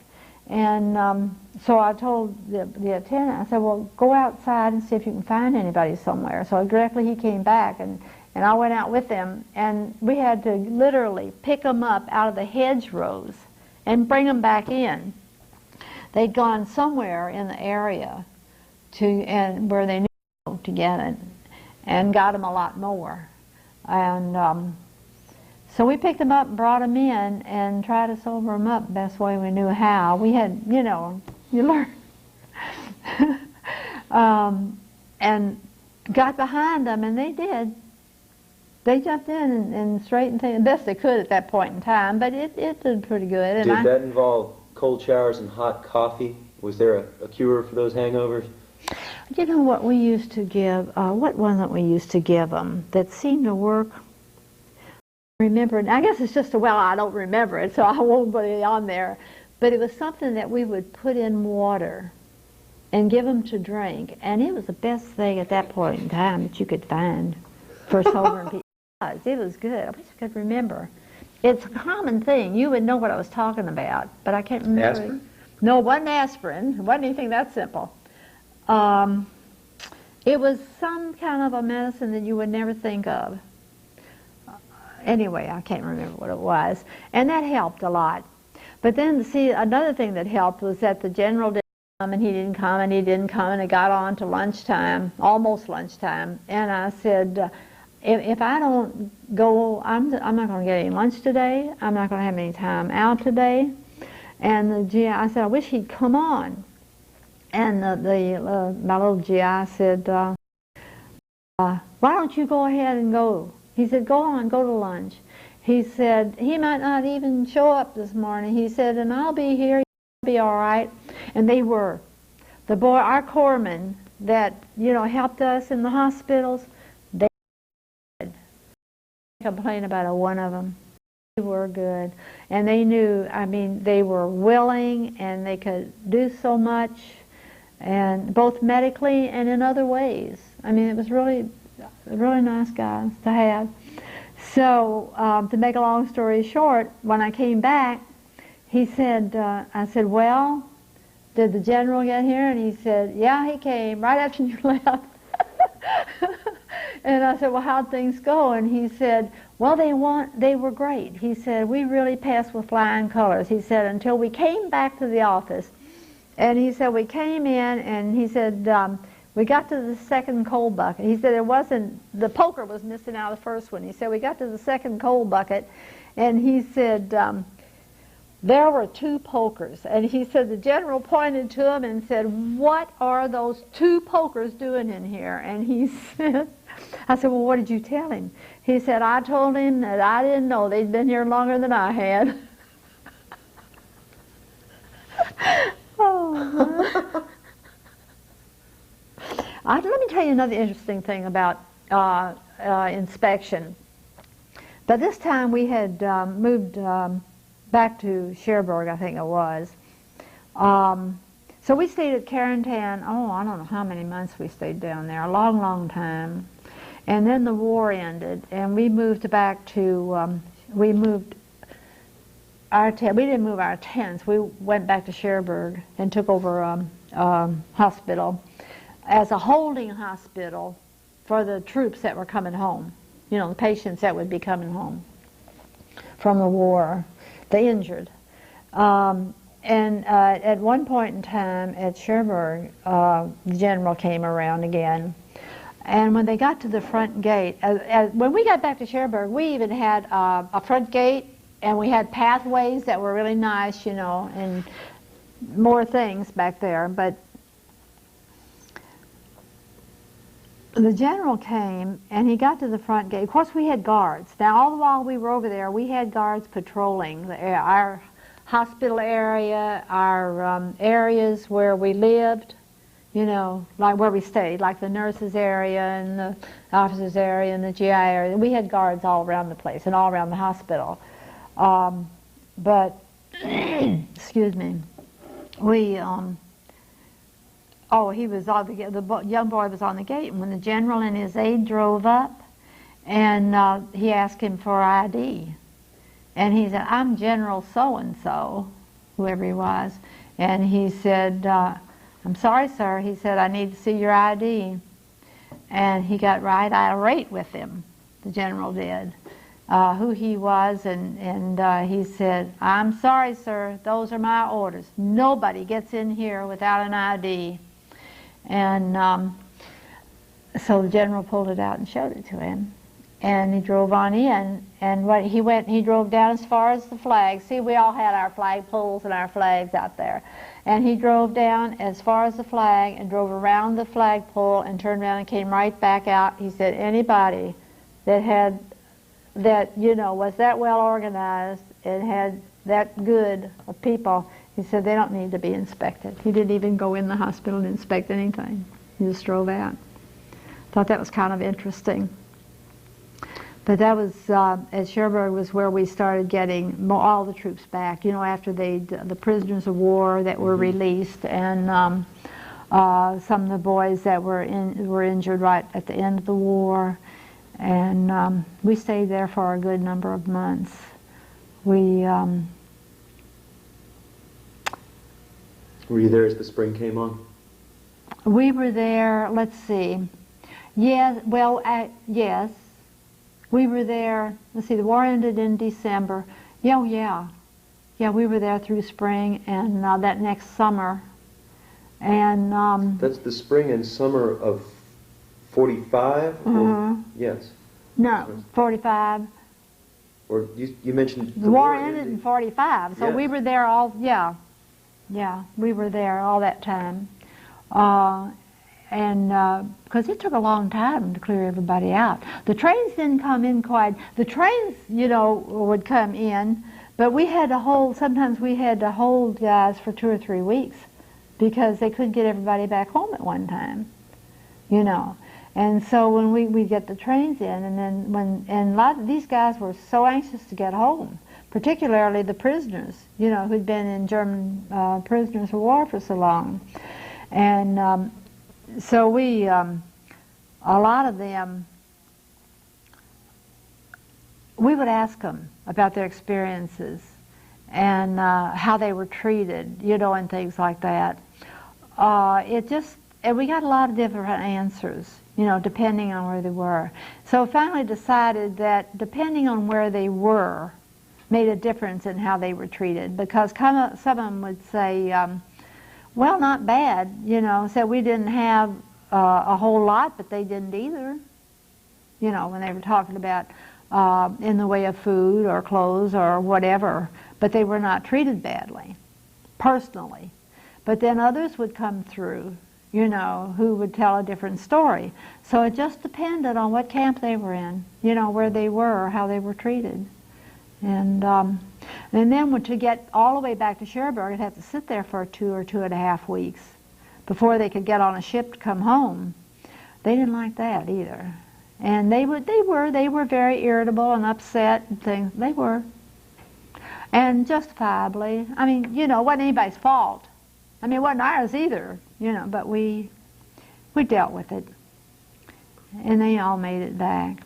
Speaker 2: And so I told the attendant, I said, well, go outside and see if you can find anybody somewhere. So directly he came back, and I went out with them, and we had to literally pick them up out of the hedgerows and bring them back in. They'd gone somewhere in the area where they knew to get it, and got them a lot more. And so we picked them up and brought them in and tried to sober them up the best way we knew how. We had, you learn. And got behind them, and they did. They jumped in and straightened things the best they could at that point in time, but it did pretty good. And
Speaker 1: Did that involve cold showers and hot coffee? Was there a cure for those hangovers?
Speaker 2: You know what we used to give, what wasn't we used to give them that seemed to work? Remember, I guess it's just I don't remember it, so I won't put it on there. But it was something that we would put in water and give them to drink, and it was the best thing at that point in time that you could find for sobering people. It was good. I wish I could remember. It's a common thing. You would know what I was talking about, but I can't remember.
Speaker 1: Aspirin?
Speaker 2: No, it wasn't aspirin. It wasn't anything that simple. It was some kind of a medicine that you would never think of. Anyway, I can't remember what it was. And that helped a lot. But then, see, another thing that helped was that the general didn't come, and he didn't come, and he didn't come, and it got on to lunchtime, almost lunchtime. And I said, if I don't go, I'm not going to get any lunch today. I'm not going to have any time out today. And the GI, I said, I wish he'd come on. And my little GI said, why don't you go ahead and go? He said, go on, go to lunch. He said, he might not even show up this morning. He said, and I'll be here, you'll be all right. And they were. The boy, our corpsmen that, helped us in the hospitals, they did. Complain about one of them. They were good. And they knew, they were willing, and they could do so much, and both medically and in other ways. It was really nice guys to have. So, to make a long story short, when I came back, he said, I said, well, did the general get here? And he said, yeah, he came right after you left. And I said, well, how'd things go? And he said, well, they were great. He said, we really passed with flying colors. He said, until we came back to the office. And he said, we came in, and he said, we got to the second coal bucket. He said the poker was missing out of the first one. He said, we got to the second coal bucket, and he said, there were 2 pokers. And he said, the general pointed to him and said, what are those 2 pokers doing in here? And he said, I said, well, what did you tell him? He said, I told him that I didn't know they'd been here longer than I had. Oh, let me tell you another interesting thing about inspection. But this time we had moved back to Cherbourg, I think it was. So we stayed at Carentan, I don't know how many months we stayed down there, a long, long time. And then the war ended, and we moved back to, we didn't move our tents. We went back to Cherbourg and took over a hospital. as a holding hospital for the troops that were coming home, you know, the patients that would be coming home from the war, the injured. And at one point in time at Cherbourg, the general came around again. And when they got to the front gate, when we got back to Cherbourg, we even had a front gate, and we had pathways that were really nice, you know, and more things back there. But the general came, and he got to the front gate. Of course, we had guards. Now, all the while we were over there, we had guards patrolling our hospital area, our areas where we lived, you know, like where we stayed, like the nurses' area and the officers' area and the GI area. We had guards all around the place and all around the hospital. But, excuse me, we, he was on the young boy was on the gate, and when the general and his aide drove up, and he asked him for ID. And he said, "I'm General so-and-so," whoever he was. And he said, "I'm sorry, sir." He said, "I need to see your ID." And he got right irate with him, the general did, who he was. And he said, "I'm sorry, sir, those are my orders. Nobody gets in here without an ID." And so the general pulled it out and showed it to him. And he drove on in, and he drove down as far as the flag. See, we all had our flag poles and our flags out there. And he drove down as far as the flag and drove around the flagpole and turned around and came right back out. He said, anybody that was that well organized and had that good of people, he said, they don't need to be inspected. He didn't even go in the hospital and inspect anything. He just drove out. Thought that was kind of interesting. But that was, at Cherbourg was where we started getting all the troops back, you know, after the prisoners of war that were released, and some of the boys that were injured right at the end of the war. And we stayed there for a good number of months. We...
Speaker 1: Were you there as the spring came on?
Speaker 2: We were there, let's see. Yes, well, yes. We were there, let's see, the war ended in December. Yeah, we were there through spring and that next summer. And
Speaker 1: that's the spring and summer of 45? Yes.
Speaker 2: No, 45.
Speaker 1: Or you mentioned
Speaker 2: the war ended in 45, so
Speaker 1: yes.
Speaker 2: We were there we were there all that time. Because it took a long time to clear everybody out. The trains didn't come in quite. The trains, you know, would come in, but sometimes we had to hold guys for 2 or 3 weeks because they couldn't get everybody back home at one time, you know. And so when we'd get the trains in, and then a lot of these guys were so anxious to get home, particularly the prisoners, you know, who'd been in German prisoners of war for so long. And so we, a lot of them, we would ask them about their experiences and how they were treated, you know, and things like that. And we got a lot of different answers, you know, depending on where they were. So finally decided that depending on where they were made a difference in how they were treated, because some of them would say, well, not bad, you know, said we didn't have a whole lot, but they didn't either, you know, when they were talking about in the way of food or clothes or whatever, but they were not treated badly, personally. But then others would come through, you know, who would tell a different story. So it just depended on what camp they were in, you know, where they were or how they were treated. And then to get all the way back to Cherbourg, they'd have to sit there for 2 or 2.5 weeks before they could get on a ship to come home. They didn't like that either. And they were very irritable and upset and things. They were. And justifiably. I mean, you know, it wasn't anybody's fault. I mean, it wasn't ours either, you know, but we dealt with it. And they all made it back.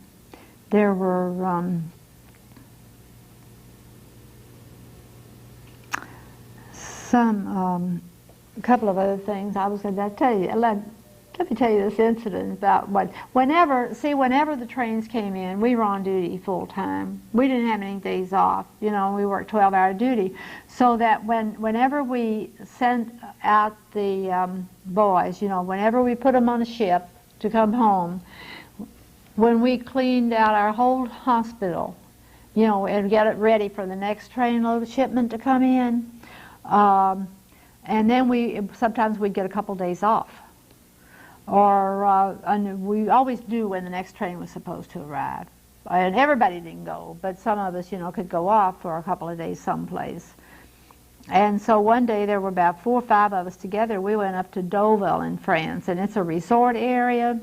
Speaker 2: There were a couple of other things I was going to tell you. Let me tell you this incident about whenever the trains came in, we were on duty full time. We didn't have any days off. You know, we worked 12-hour duty. So that whenever we sent out the boys, you know, whenever we put them on a ship to come home, when we cleaned out our whole hospital, you know, and get it ready for the next trainload of shipment to come in, and then sometimes we'd get a couple days off. And we always knew when the next train was supposed to arrive. And everybody didn't go, but some of us, you know, could go off for a couple of days someplace. And so one day there were about 4 or 5 of us together. We went up to Deauville in France, and it's a resort area.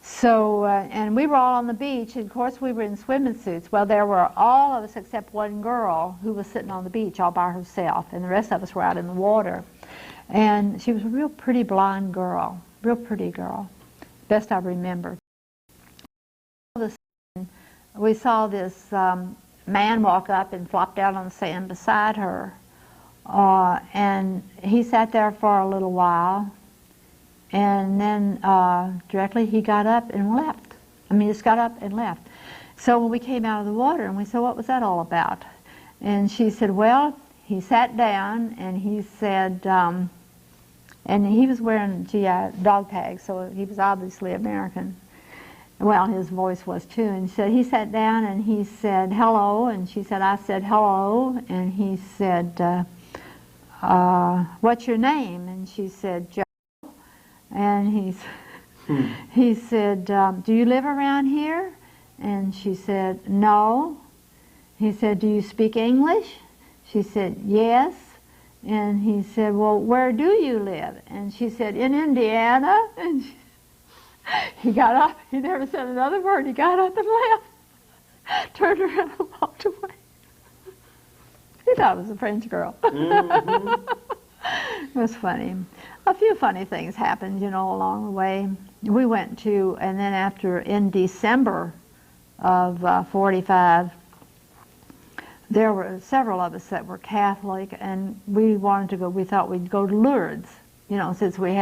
Speaker 2: So, and we were all on the beach, and of course we were in swimming suits. Well, there were all of us except one girl who was sitting on the beach all by herself, and the rest of us were out in the water. And she was a real pretty blonde girl. Real pretty girl, best I remember. We saw this man walk up and flop down on the sand beside her, and he sat there for a little while, and then directly he got up and left. I mean, just got up and left. So when we came out of the water, and we said, "What was that all about?" And she said, "Well, he sat down and he said." And he was wearing GI dog tags, so he was obviously American. Well, his voice was too. And so he sat down and he said, "Hello." And she said, "I said hello." And he said, "What's your name?" And she said, "Joe." And he said, "Do you live around here?" And she said, "No." He said, "Do you speak English?" She said, "Yes." And he said, "Well, where do you live?" And she said, "In Indiana." And he got up. He never said another word. He got up and left. Turned around and walked away. He thought it was a French girl. Mm-hmm. It was funny. A few funny things happened, you know, along the way. We went to, and then in December of 45, there were several of us that were Catholic, and we wanted to go. We thought we'd go to Lourdes, you know, since we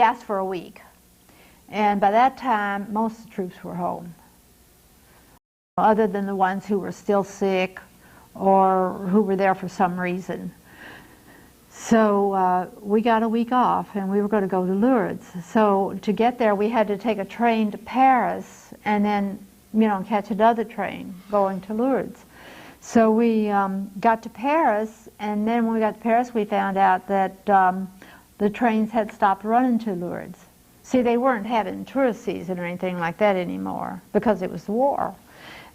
Speaker 2: asked for a week. And by that time, most of the troops were home, other than the ones who were still sick or who were there for some reason. So we got a week off, and we were going to go to Lourdes. So to get there, we had to take a train to Paris, and then, you know, catch another train going to Lourdes. So we got to Paris, and then when we got to Paris, we found out that the trains had stopped running to Lourdes. See, they weren't having tourist season or anything like that anymore because it was the war.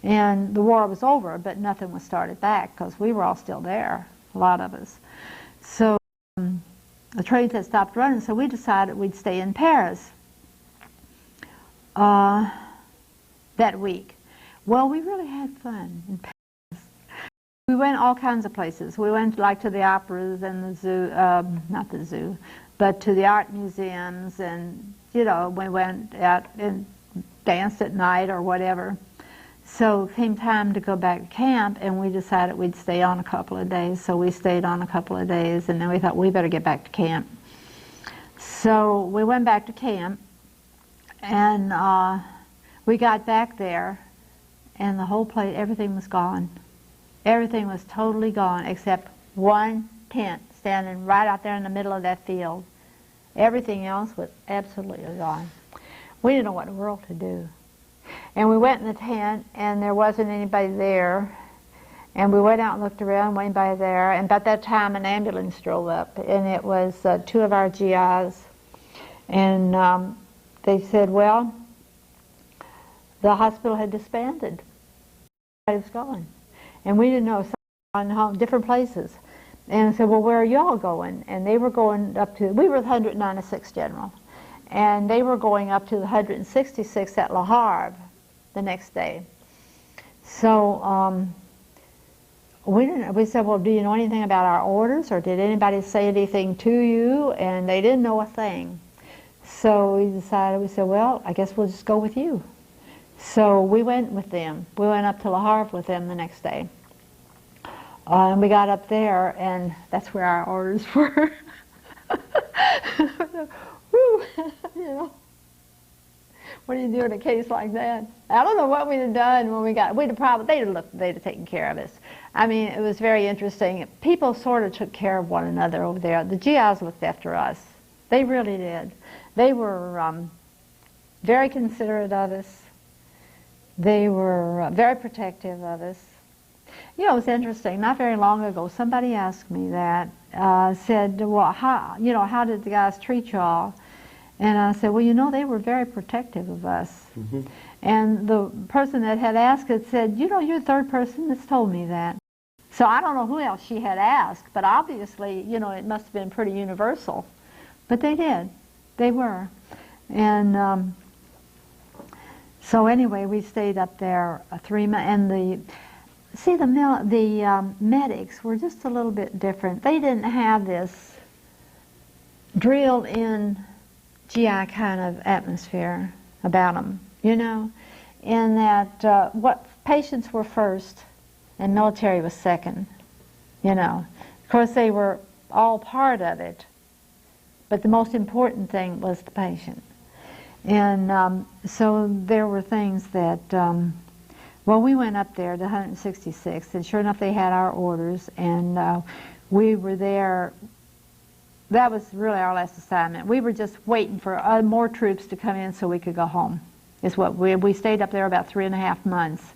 Speaker 2: And the war was over, but nothing was started back because we were all still there, a lot of us. So the trains had stopped running, so we decided we'd stay in Paris that week. Well, we really had fun in Paris. We went all kinds of places. We went like to the operas and the zoo, not the zoo, but to the art museums, and, you know, we went out and danced at night or whatever. So it came time to go back to camp, and we decided we'd stay on a couple of days. So we stayed on a couple of days, and then we thought we better get back to camp. So we went back to camp, and we got back there, and the whole place, everything was gone. Everything was totally gone except one tent standing right out there in the middle of that field. Everything else was absolutely gone. We didn't know what in the world to do. And we went in the tent, and there wasn't anybody there. And we went out and looked around, wasn't anybody there. And about that time, an ambulance drove up, and it was 2 of our GIs. And they said, well, the hospital had disbanded. It was gone. And we didn't know, on different places. And I said, well, where are y'all going? And they were going up to, we were the 196th General. And they were going up to the 166th at Le Havre the next day. So we said, well, do you know anything about our orders, or did anybody say anything to you? And they didn't know a thing. So we decided, we said, well, I guess we'll just go with you. So we went with them. We went up to Le Havre with them the next day. And we got up there, and that's where our orders were. Woo. do? You know, what do you do in a case like that? I don't know what we'd have done when we got. They'd have taken care of us. I mean, it was very interesting. People sort of took care of one another over there. The GIs looked after us. They really did. They were very considerate of us. They were very protective of us. You know, it was interesting. Not very long ago, somebody asked me that. Said, "Well, how did the guys treat y'all?" And I said, "Well, you know, they were very protective of us." Mm-hmm. And the person that had asked it said, "You know, you're the third person that's told me that." So I don't know who else she had asked, but obviously, you know, it must have been pretty universal. But they did. They were. And so anyway, we stayed up there 3 months, and the medics were just a little bit different. They didn't have this drilled in GI kind of atmosphere about them, you know, in that what patients were first and military was second, you know. Of course, they were all part of it, but the most important thing was the patient. And so there were things that, well, we went up there to 166, and sure enough, they had our orders, and we were there. That was really our last assignment. We were just waiting for more troops to come in so we could go home. Is what we stayed up there about 3.5 months.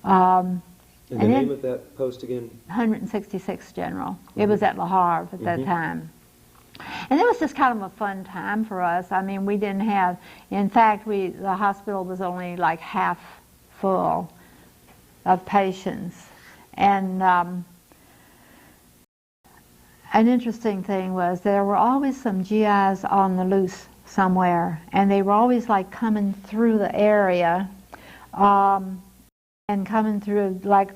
Speaker 1: And the name of that post again?
Speaker 2: 166 General. Mm-hmm. It was at Le Havre at that time. And it was just kind of a fun time for us. I mean, we didn't have, in fact, the hospital was only like half full of patients. And an interesting thing was there were always some GIs on the loose somewhere, and they were always like coming through the area and coming through, like,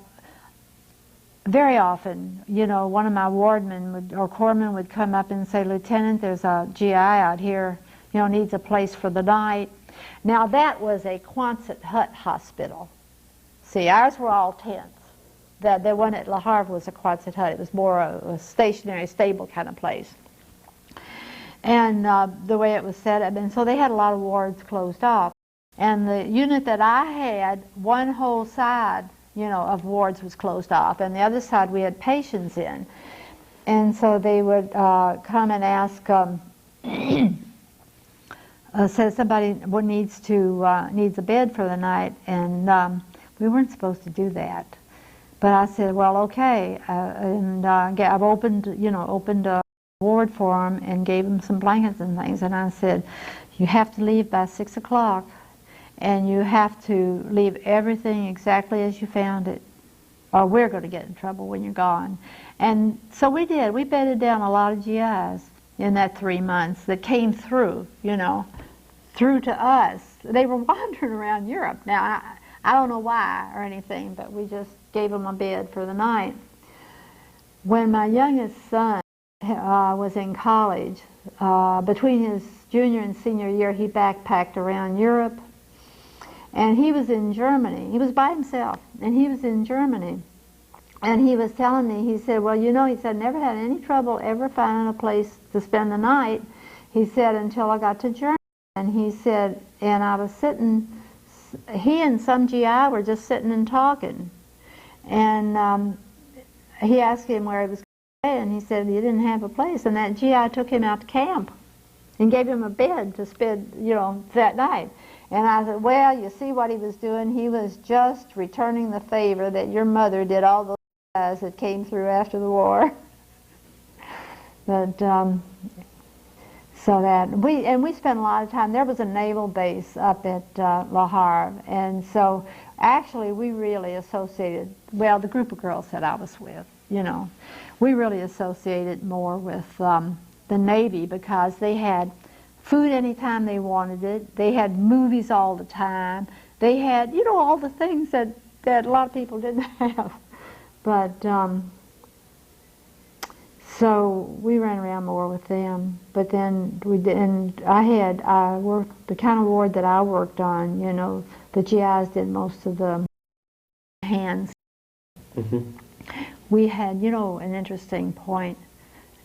Speaker 2: very often, you know, one of my wardmen or corpsmen would come up and say, "Lieutenant, there's a GI out here, you know, needs a place for the night." Now that was a Quonset hut hospital. See, ours were all tents. The one at Le Havre was a Quonset hut. It was more a stationary, stable kind of place. And the way it was set up, and so they had a lot of wards closed off. And the unit that I had, one whole side, you know, of wards was closed off, and the other side we had patients in. And so they would come and ask, says somebody needs a bed for the night, and we weren't supposed to do that. But I said, well, okay, and I've opened a ward for them and gave them some blankets and things, and I said, you have to leave by 6 o'clock. And you have to leave everything exactly as you found it, or we're going to get in trouble when you're gone. And so we did. We bedded down a lot of GIs in that 3 months that came through, you know, through to us. They were wandering around Europe. Now, I don't know why or anything, but we just gave them a bed for the night. When my youngest son was in college, between his junior and senior year, he backpacked around Europe. And he was in Germany. He was by himself, and he was in Germany. And he was telling me, he said, well, you know, he said, never had any trouble ever finding a place to spend the night, he said, until I got to Germany. And he said, and I was sitting, he and some GI were just sitting and talking. And he asked him where he was going to stay, and he said he didn't have a place. And that GI took him out to camp and gave him a bed to spend, you know, that night. And I said, well, you see what he was doing? He was just returning the favor that your mother did all those guys that came through after the war. But, so that, we spent a lot of time. There was a naval base up at Le Havre, and so actually we really associated, well, the group of girls that I was with, you know, we really associated more with the Navy because they had food anytime they wanted it. They had movies all the time. They had, you know, all the things that a lot of people didn't have. But, so we ran around more with them. But then I worked, the kind of ward that I worked on, you know, the GIs did most of the hands. Mm-hmm. We had, you know, an interesting point.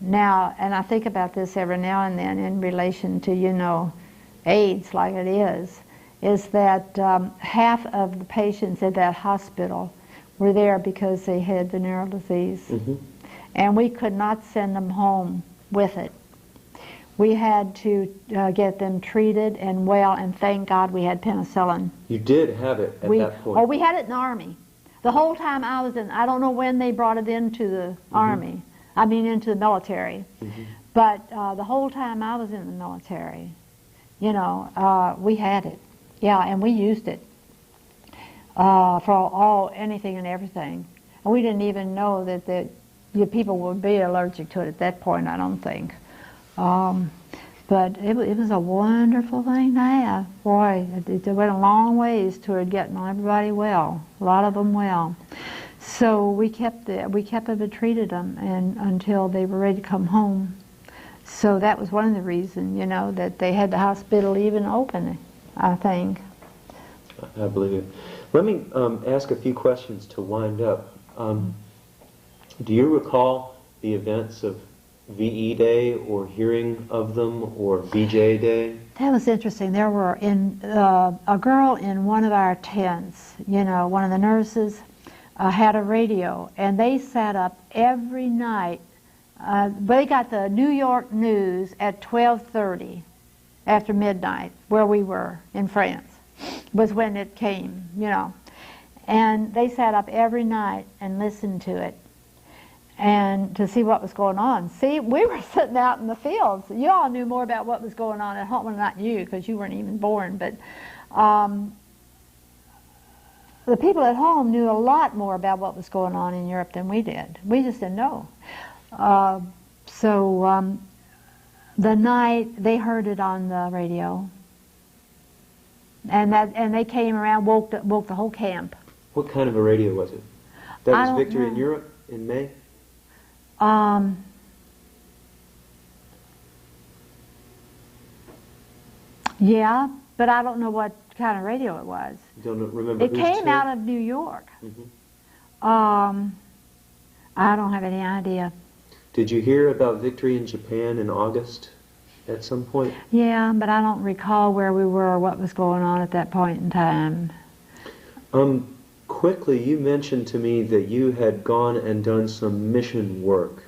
Speaker 2: Now, and I think about this every now and then in relation to, you know, AIDS like it is that half of the patients at that hospital were there because they had venereal disease.
Speaker 1: Mm-hmm.
Speaker 2: And we could not send them home with it. We had to get them treated and well, and thank God we had penicillin.
Speaker 1: You did have it at that point.
Speaker 2: Oh, we had it in the Army. The whole time I was in, I don't know when they brought it into the Army. I mean into the military.
Speaker 1: Mm-hmm.
Speaker 2: But the whole time I was in the military, you know, we had it. Yeah, and we used it for anything and everything. And we didn't even know that the people would be allergic to it at that point, I don't think. But it was a wonderful thing to have. Boy, it went a long ways toward getting everybody well, a lot of them well. So we kept them and treated them until they were ready to come home. So that was one of the reasons, you know, that they had the hospital even open, I think.
Speaker 1: I believe it. Let me ask a few questions to wind up. Do you recall the events of VE Day or hearing of them or VJ Day?
Speaker 2: That was interesting. There were a girl in one of our tents, you know, one of the nurses had a radio, and they sat up every night. They got the New York news at 12:30 after midnight, where we were in France, was when it came, you know. And they sat up every night and listened to it, and to see what was going on. See, we were sitting out in the fields. You all knew more about what was going on at home. Well, not you, because you weren't even born, but the people at home knew a lot more about what was going on in Europe than we did. We just didn't know. So the night they heard it on the radio, and they came around, woke the whole camp.
Speaker 1: What kind of a radio was it? That was Victory in Europe in May?
Speaker 2: Yeah, but I don't know what kind of radio it was.
Speaker 1: You don't remember?
Speaker 2: It came out of New York.
Speaker 1: Mm-hmm.
Speaker 2: I don't have any idea.
Speaker 1: Did you hear about victory in Japan in August at some point?
Speaker 2: Yeah, but I don't recall where we were or what was going on at that point in time.
Speaker 1: Quickly, you mentioned to me that you had gone and done some mission work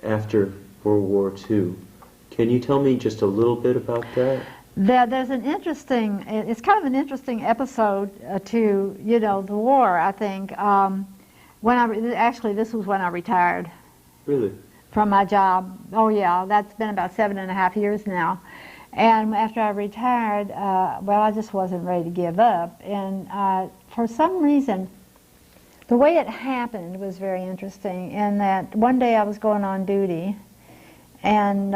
Speaker 1: after World War II. Can you tell me just a little bit about that?
Speaker 2: There's an interesting, it's kind of an interesting episode to, you know, the war, I think. Actually, this was when I retired.
Speaker 1: Really?
Speaker 2: From my job. Oh yeah, that's been about 7.5 years now. And after I retired, well, I just wasn't ready to give up. And for some reason, the way it happened was very interesting in that one day I was going on duty, and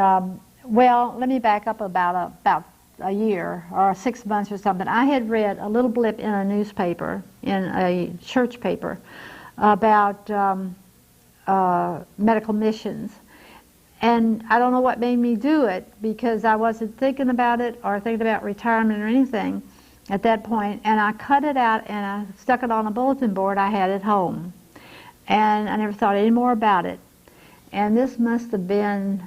Speaker 2: well, let me back up about a year or 6 months or something. I had read a little blip in a newspaper, in a church paper, about medical missions. And I don't know what made me do it, because I wasn't thinking about it or thinking about retirement or anything at that point. And I cut it out and I stuck it on a bulletin board I had at home. And I never thought any more about it. And this must have been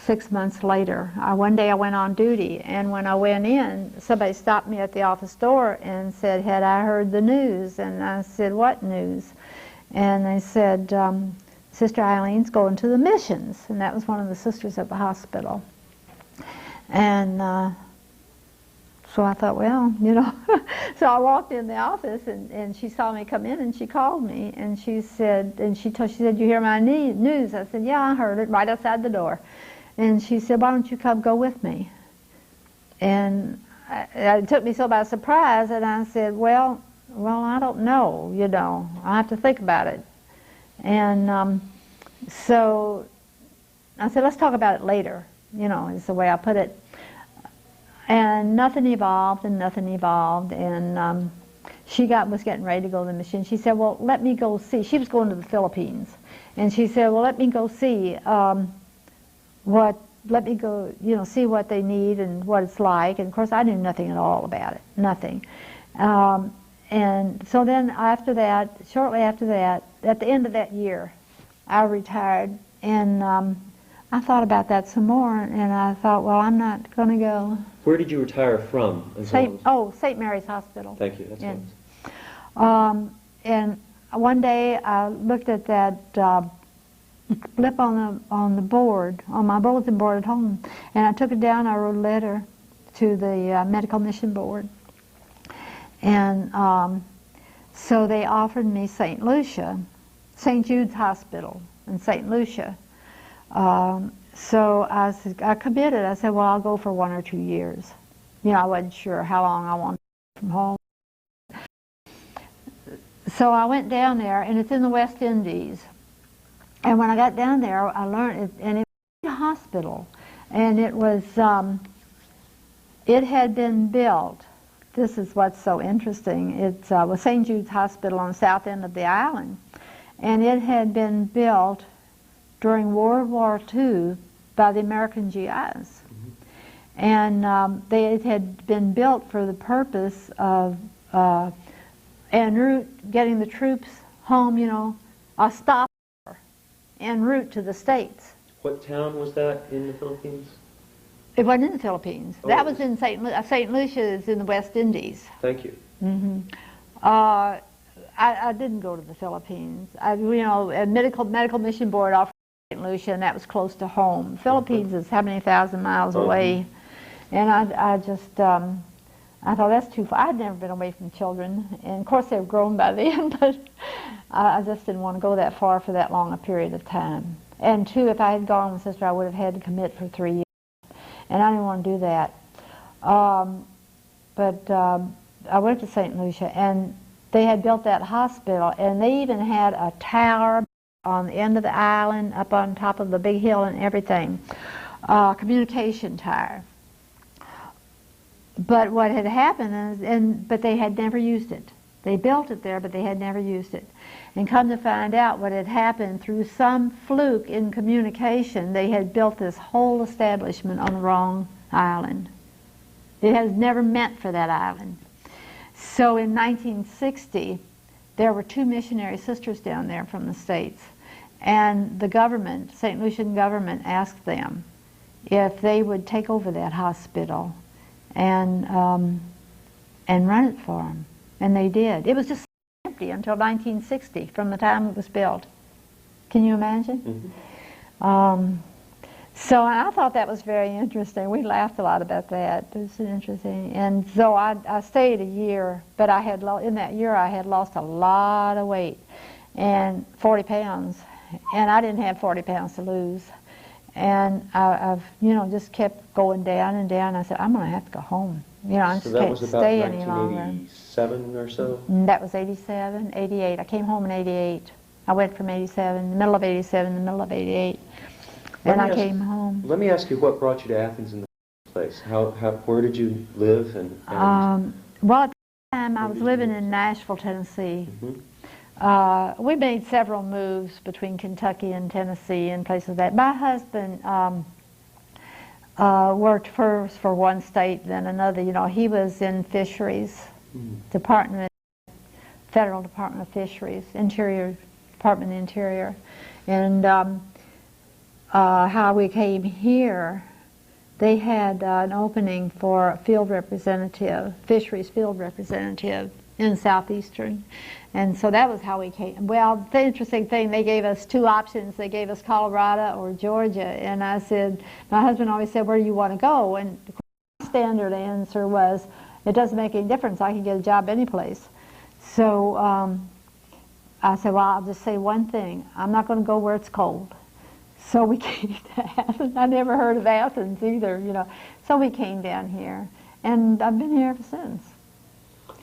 Speaker 2: 6 months later. One day I went on duty, and when I went in, somebody stopped me at the office door and said, had I heard the news? And I said, what news? And they said, Sister Eileen's going to the missions. And that was one of the sisters at the hospital. And so I thought, well, you know. So I walked in the office, and she saw me come in, and she called me, and she said, you hear my news? I said, yeah, I heard it right outside the door. And she said, why don't you come go with me? And it took me so by surprise, and I said, well, I don't know, you know. I have to think about it. And so I said, let's talk about it later, you know, is the way I put it. And nothing evolved, and she was getting ready to go to the mission. She said, well, let me go see. She was going to the Philippines. And she said, well, let me go see let me go, you know, see what they need and what it's like. And of course I knew nothing at all about it, nothing. And so then after that, shortly after that, at the end of that year, I retired, I thought about that some more, and I thought, well, I'm not going to go.
Speaker 1: Where did you retire from?
Speaker 2: St. Mary's Hospital.
Speaker 1: Thank you. That's
Speaker 2: and one day I looked at that blip on the board, on my bulletin board at home, and I took it down. I wrote a letter to the Medical Mission Board, and so they offered me St. Lucia, St. Jude's Hospital in St. Lucia. So I committed. I said, well, I'll go for 1 or 2 years. You know, I wasn't sure how long I wanted from home. So I went down there, and it's in the West Indies. And when I got down there, I learned it, and it was a hospital, and it was, it had been built. This is what's so interesting. It was St. Jude's Hospital on the south end of the island, and it had been built during World War II by the American GIs. Mm-hmm. And it had been built for the purpose of en route getting the troops home, you know, a stop en route to the States.
Speaker 1: What town was that in the Philippines?
Speaker 2: It wasn't in the Philippines.
Speaker 1: Oh,
Speaker 2: that was in St. Lucia is in the West Indies.
Speaker 1: Thank you.
Speaker 2: Mm-hmm. I didn't go to the Philippines. You know, a medical mission board offered St. Lucia, and that was close to home. Philippines is how many thousand miles away, and I just I thought that's too far. I'd never been away from children, and of course they've grown by then, but I just didn't want to go that far for that long a period of time. And two, if I had gone with sister, I would have had to commit for 3 years, and I didn't want to do that. But I went to St. Lucia, and they had built that hospital, and they even had a tower on the end of the island, up on top of the big hill and everything, communication tower. But what had happened is, but they had never used it. They built it there, but they had never used it. And come to find out what had happened, through some fluke in communication, they had built this whole establishment on the wrong island. It has never meant for that island. So in 1960, there were 2 missionary sisters down there from the States. And the government, St. Lucian government, asked them if they would take over that hospital and run it for them. And they did. It was just empty until 1960, from the time it was built. Can you imagine? Mm-hmm. So I thought that was very interesting. We laughed a lot about that. It was interesting. And so I stayed a year, but in that year I had lost a lot of weight, and 40 pounds. And I didn't have 40 pounds to lose. And I've, you know, just kept going down and down. I said, I'm going to have to go home. You know, I just can't stay any longer.
Speaker 1: So that was about 1987 or so?
Speaker 2: That was 87, 88. I came home in 88. I went from 87, the middle of 87, the middle of 88. And I came home.
Speaker 1: Let me ask you, what brought you to Athens in the first place? Where did you live?
Speaker 2: Well, at the time I was living in Nashville, Tennessee. Mm-hmm. We made several moves between Kentucky and Tennessee and places like that. My husband worked first for one state, then another. You know, he was in fisheries, Federal Department of Fisheries, Department of the Interior. And how we came here, they had an opening for a field representative, fisheries field representative in Southeastern. And so that was how we came. Well, the interesting thing, they gave us 2 options. They gave us Colorado or Georgia. And I said, my husband always said, where do you want to go? And the standard answer was, it doesn't make any difference. I can get a job any place. So I said, well, I'll just say one thing. I'm not going to go where it's cold. So we came to Athens. I never heard of Athens either, you know. So we came down here. And I've been here ever since.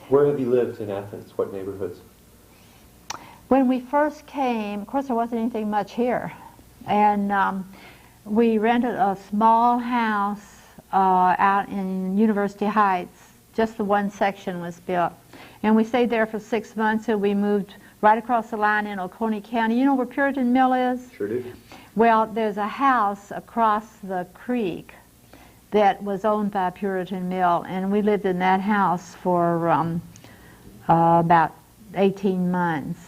Speaker 1: Where have you lived in Athens? What neighborhoods?
Speaker 2: When we first came, of course there wasn't anything much here. And we rented a small house out in University Heights. Just the one section was built. And we stayed there for 6 months, and we moved right across the line in Oconee County. You know where Puritan Mill is?
Speaker 1: Sure do.
Speaker 2: Well, there's a house across the creek that was owned by Puritan Mill, and we lived in that house for about 18 months.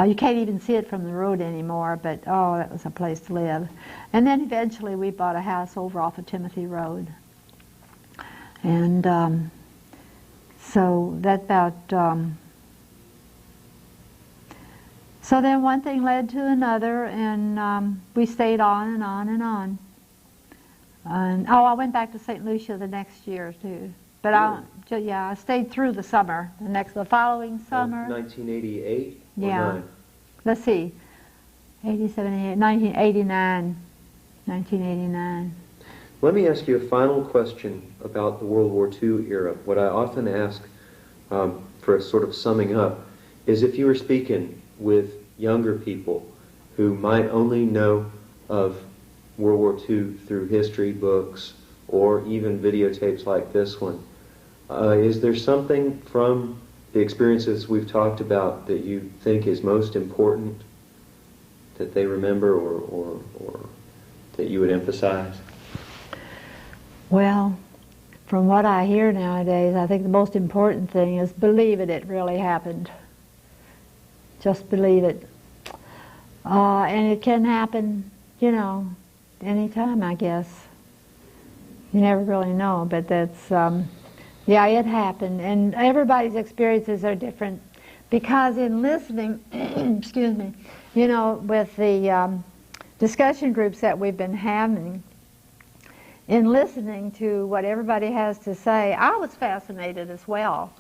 Speaker 2: You can't even see it from the road anymore, but oh, that was a place to live. And then eventually we bought a house over off of Timothy Road. And so that about, so then one thing led to another, and we stayed on and on and on. And, oh, I went back to St. Lucia the next year too. But I stayed through the summer, the following summer.
Speaker 1: 1988?
Speaker 2: Yeah.
Speaker 1: 9?
Speaker 2: Let's see, 87, 88, 1989. 1989.
Speaker 1: Let me ask you a final question about the World War II era. What I often ask for a sort of summing up is if you were speaking with younger people who might only know of World War II through history books or even videotapes like this one, is there something from the experiences we've talked about that you think is most important that they remember or that you would emphasize?
Speaker 2: Well, from what I hear nowadays, I think the most important thing is believe it really happened. Just believe it. And it can happen, you know, anytime, I guess. You never really know, but that's, yeah, it happened. And everybody's experiences are different because in listening, excuse me, you know, with the discussion groups that we've been having, in listening to what everybody has to say, I was fascinated as well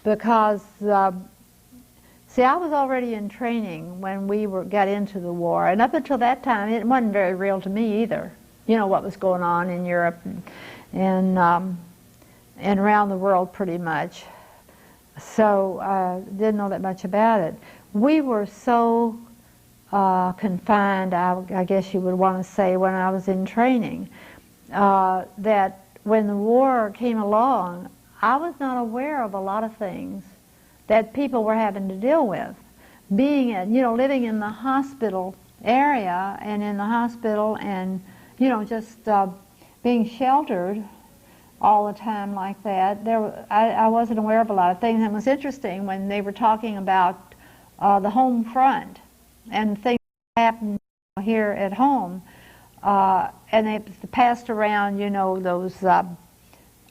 Speaker 2: because, see, I was already in training when we got into the war, and up until that time, it wasn't very real to me either. You know what was going on in Europe and around the world pretty much. So didn't know that much about it. We were so confined, I guess you would want to say, when I was in training, that when the war came along, I was not aware of a lot of things that people were having to deal with. Being, you know, living in the hospital area and in the hospital and, you know, just being sheltered all the time like that, I wasn't aware of a lot of things. And it was interesting when they were talking about the home front and things that happened here at home. And they passed around, you know, those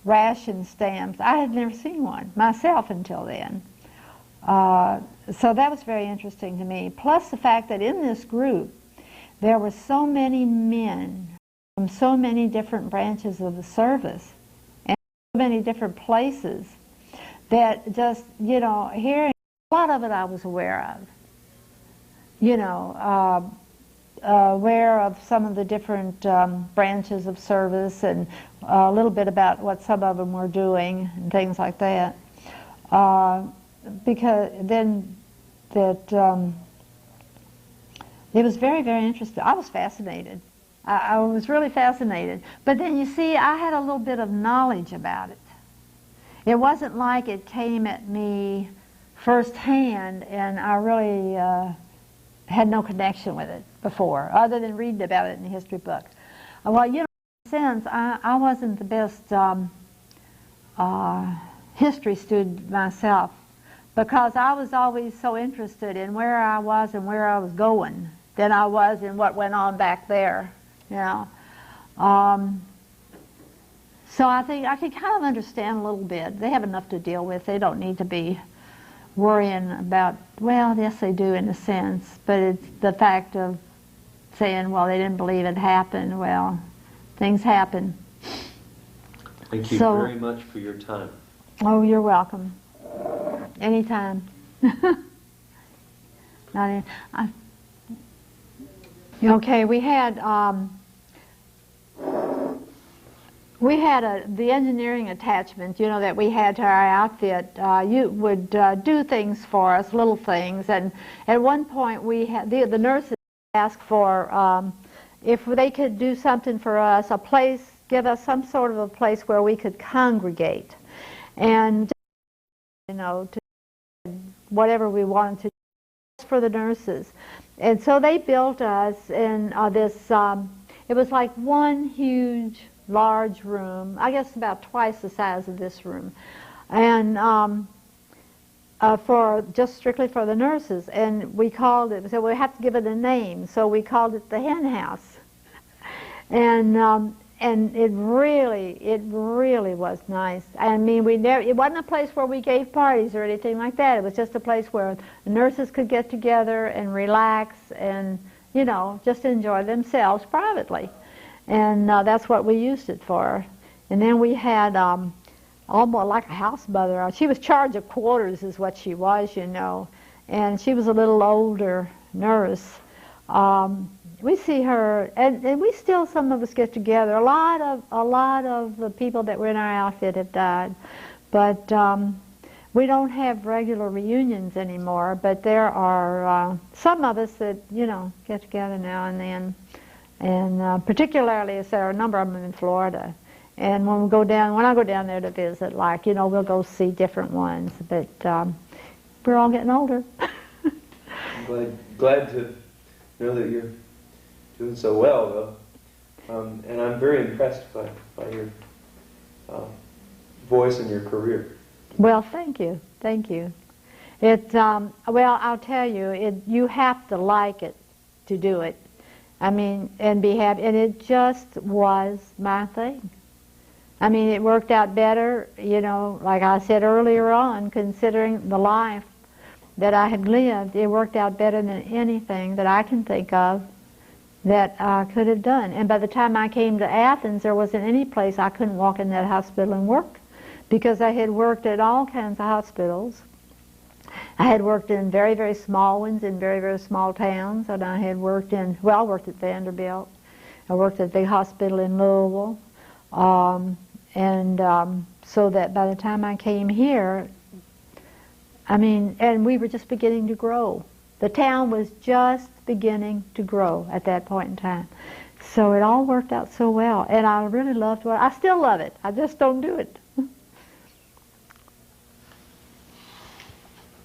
Speaker 2: ration stamps. I had never seen one myself until then. So that was very interesting to me. Plus the fact that in this group, there were so many men from so many different branches of the service and so many different places that just, you know, hearing a lot of it I was aware of. You know, aware of some of the different branches of service and a little bit about what some of them were doing and things like that. Because then that it was very, very interesting. I was fascinated. I was really fascinated. But then you see, I had a little bit of knowledge about it. It wasn't like it came at me firsthand and I really had no connection with it before, other than reading about it in the history book. Well, you know, in a sense, I wasn't the best history student myself because I was always so interested in where I was and where I was going than I was in what went on back there, you know. So I think I can kind of understand a little bit. They have enough to deal with. They don't need to be worrying about, well, yes they do in a sense, but it's the fact of saying, well, they didn't believe it happened. Well, things happen.
Speaker 1: Thank you very much for your time.
Speaker 2: Oh, you're welcome. Anytime. Okay, we had the engineering attachment, you know, that we had to our outfit. You would do things for us, little things, and at one point we had the nurses asked for if they could do something for us, a place, give us some sort of a place where we could congregate, and you know, to whatever we wanted to do for the nurses. And so they built us in this. It was like one huge, large room, I guess about twice the size of this room. And just strictly for the nurses, and we called it. So we have to give it a name. So we called it the hen house, and it really was nice. I mean, it wasn't a place where we gave parties or anything like that. It was just a place where the nurses could get together and relax and, you know, just enjoy themselves privately. And that's what we used it for. And then we had almost like a house mother. She was charge of quarters is what she was, you know. And she was a little older nurse. We see her, and we still, some of us get together. A lot of the people that were in our outfit have died. But we don't have regular reunions anymore, but there are some of us that, you know, get together now and then. And particularly, there are a number of them in Florida. And when I go down there to visit, like, you know, we'll go see different ones. But we're all getting older.
Speaker 1: I'm glad to know that you're doing so well, though. And I'm very impressed by your voice and your career.
Speaker 2: Well, thank you. Thank you. Well, I'll tell you, you have to like it to do it. I mean, and be happy. And it just was my thing. I mean, it worked out better, you know, like I said earlier on, considering the life that I had lived, it worked out better than anything that I can think of that I could have done. And by the time I came to Athens, there wasn't any place I couldn't walk in that hospital and work, because I had worked at all kinds of hospitals. I had worked in very, very small ones in very, very small towns, and I had worked I worked at Vanderbilt. I worked at a big hospital in Louisville. So that by the time I came here, I mean, and we were just beginning to grow. The town was just beginning to grow at that point in time. So it all worked out so well, and I really loved I still love it. I just don't do it.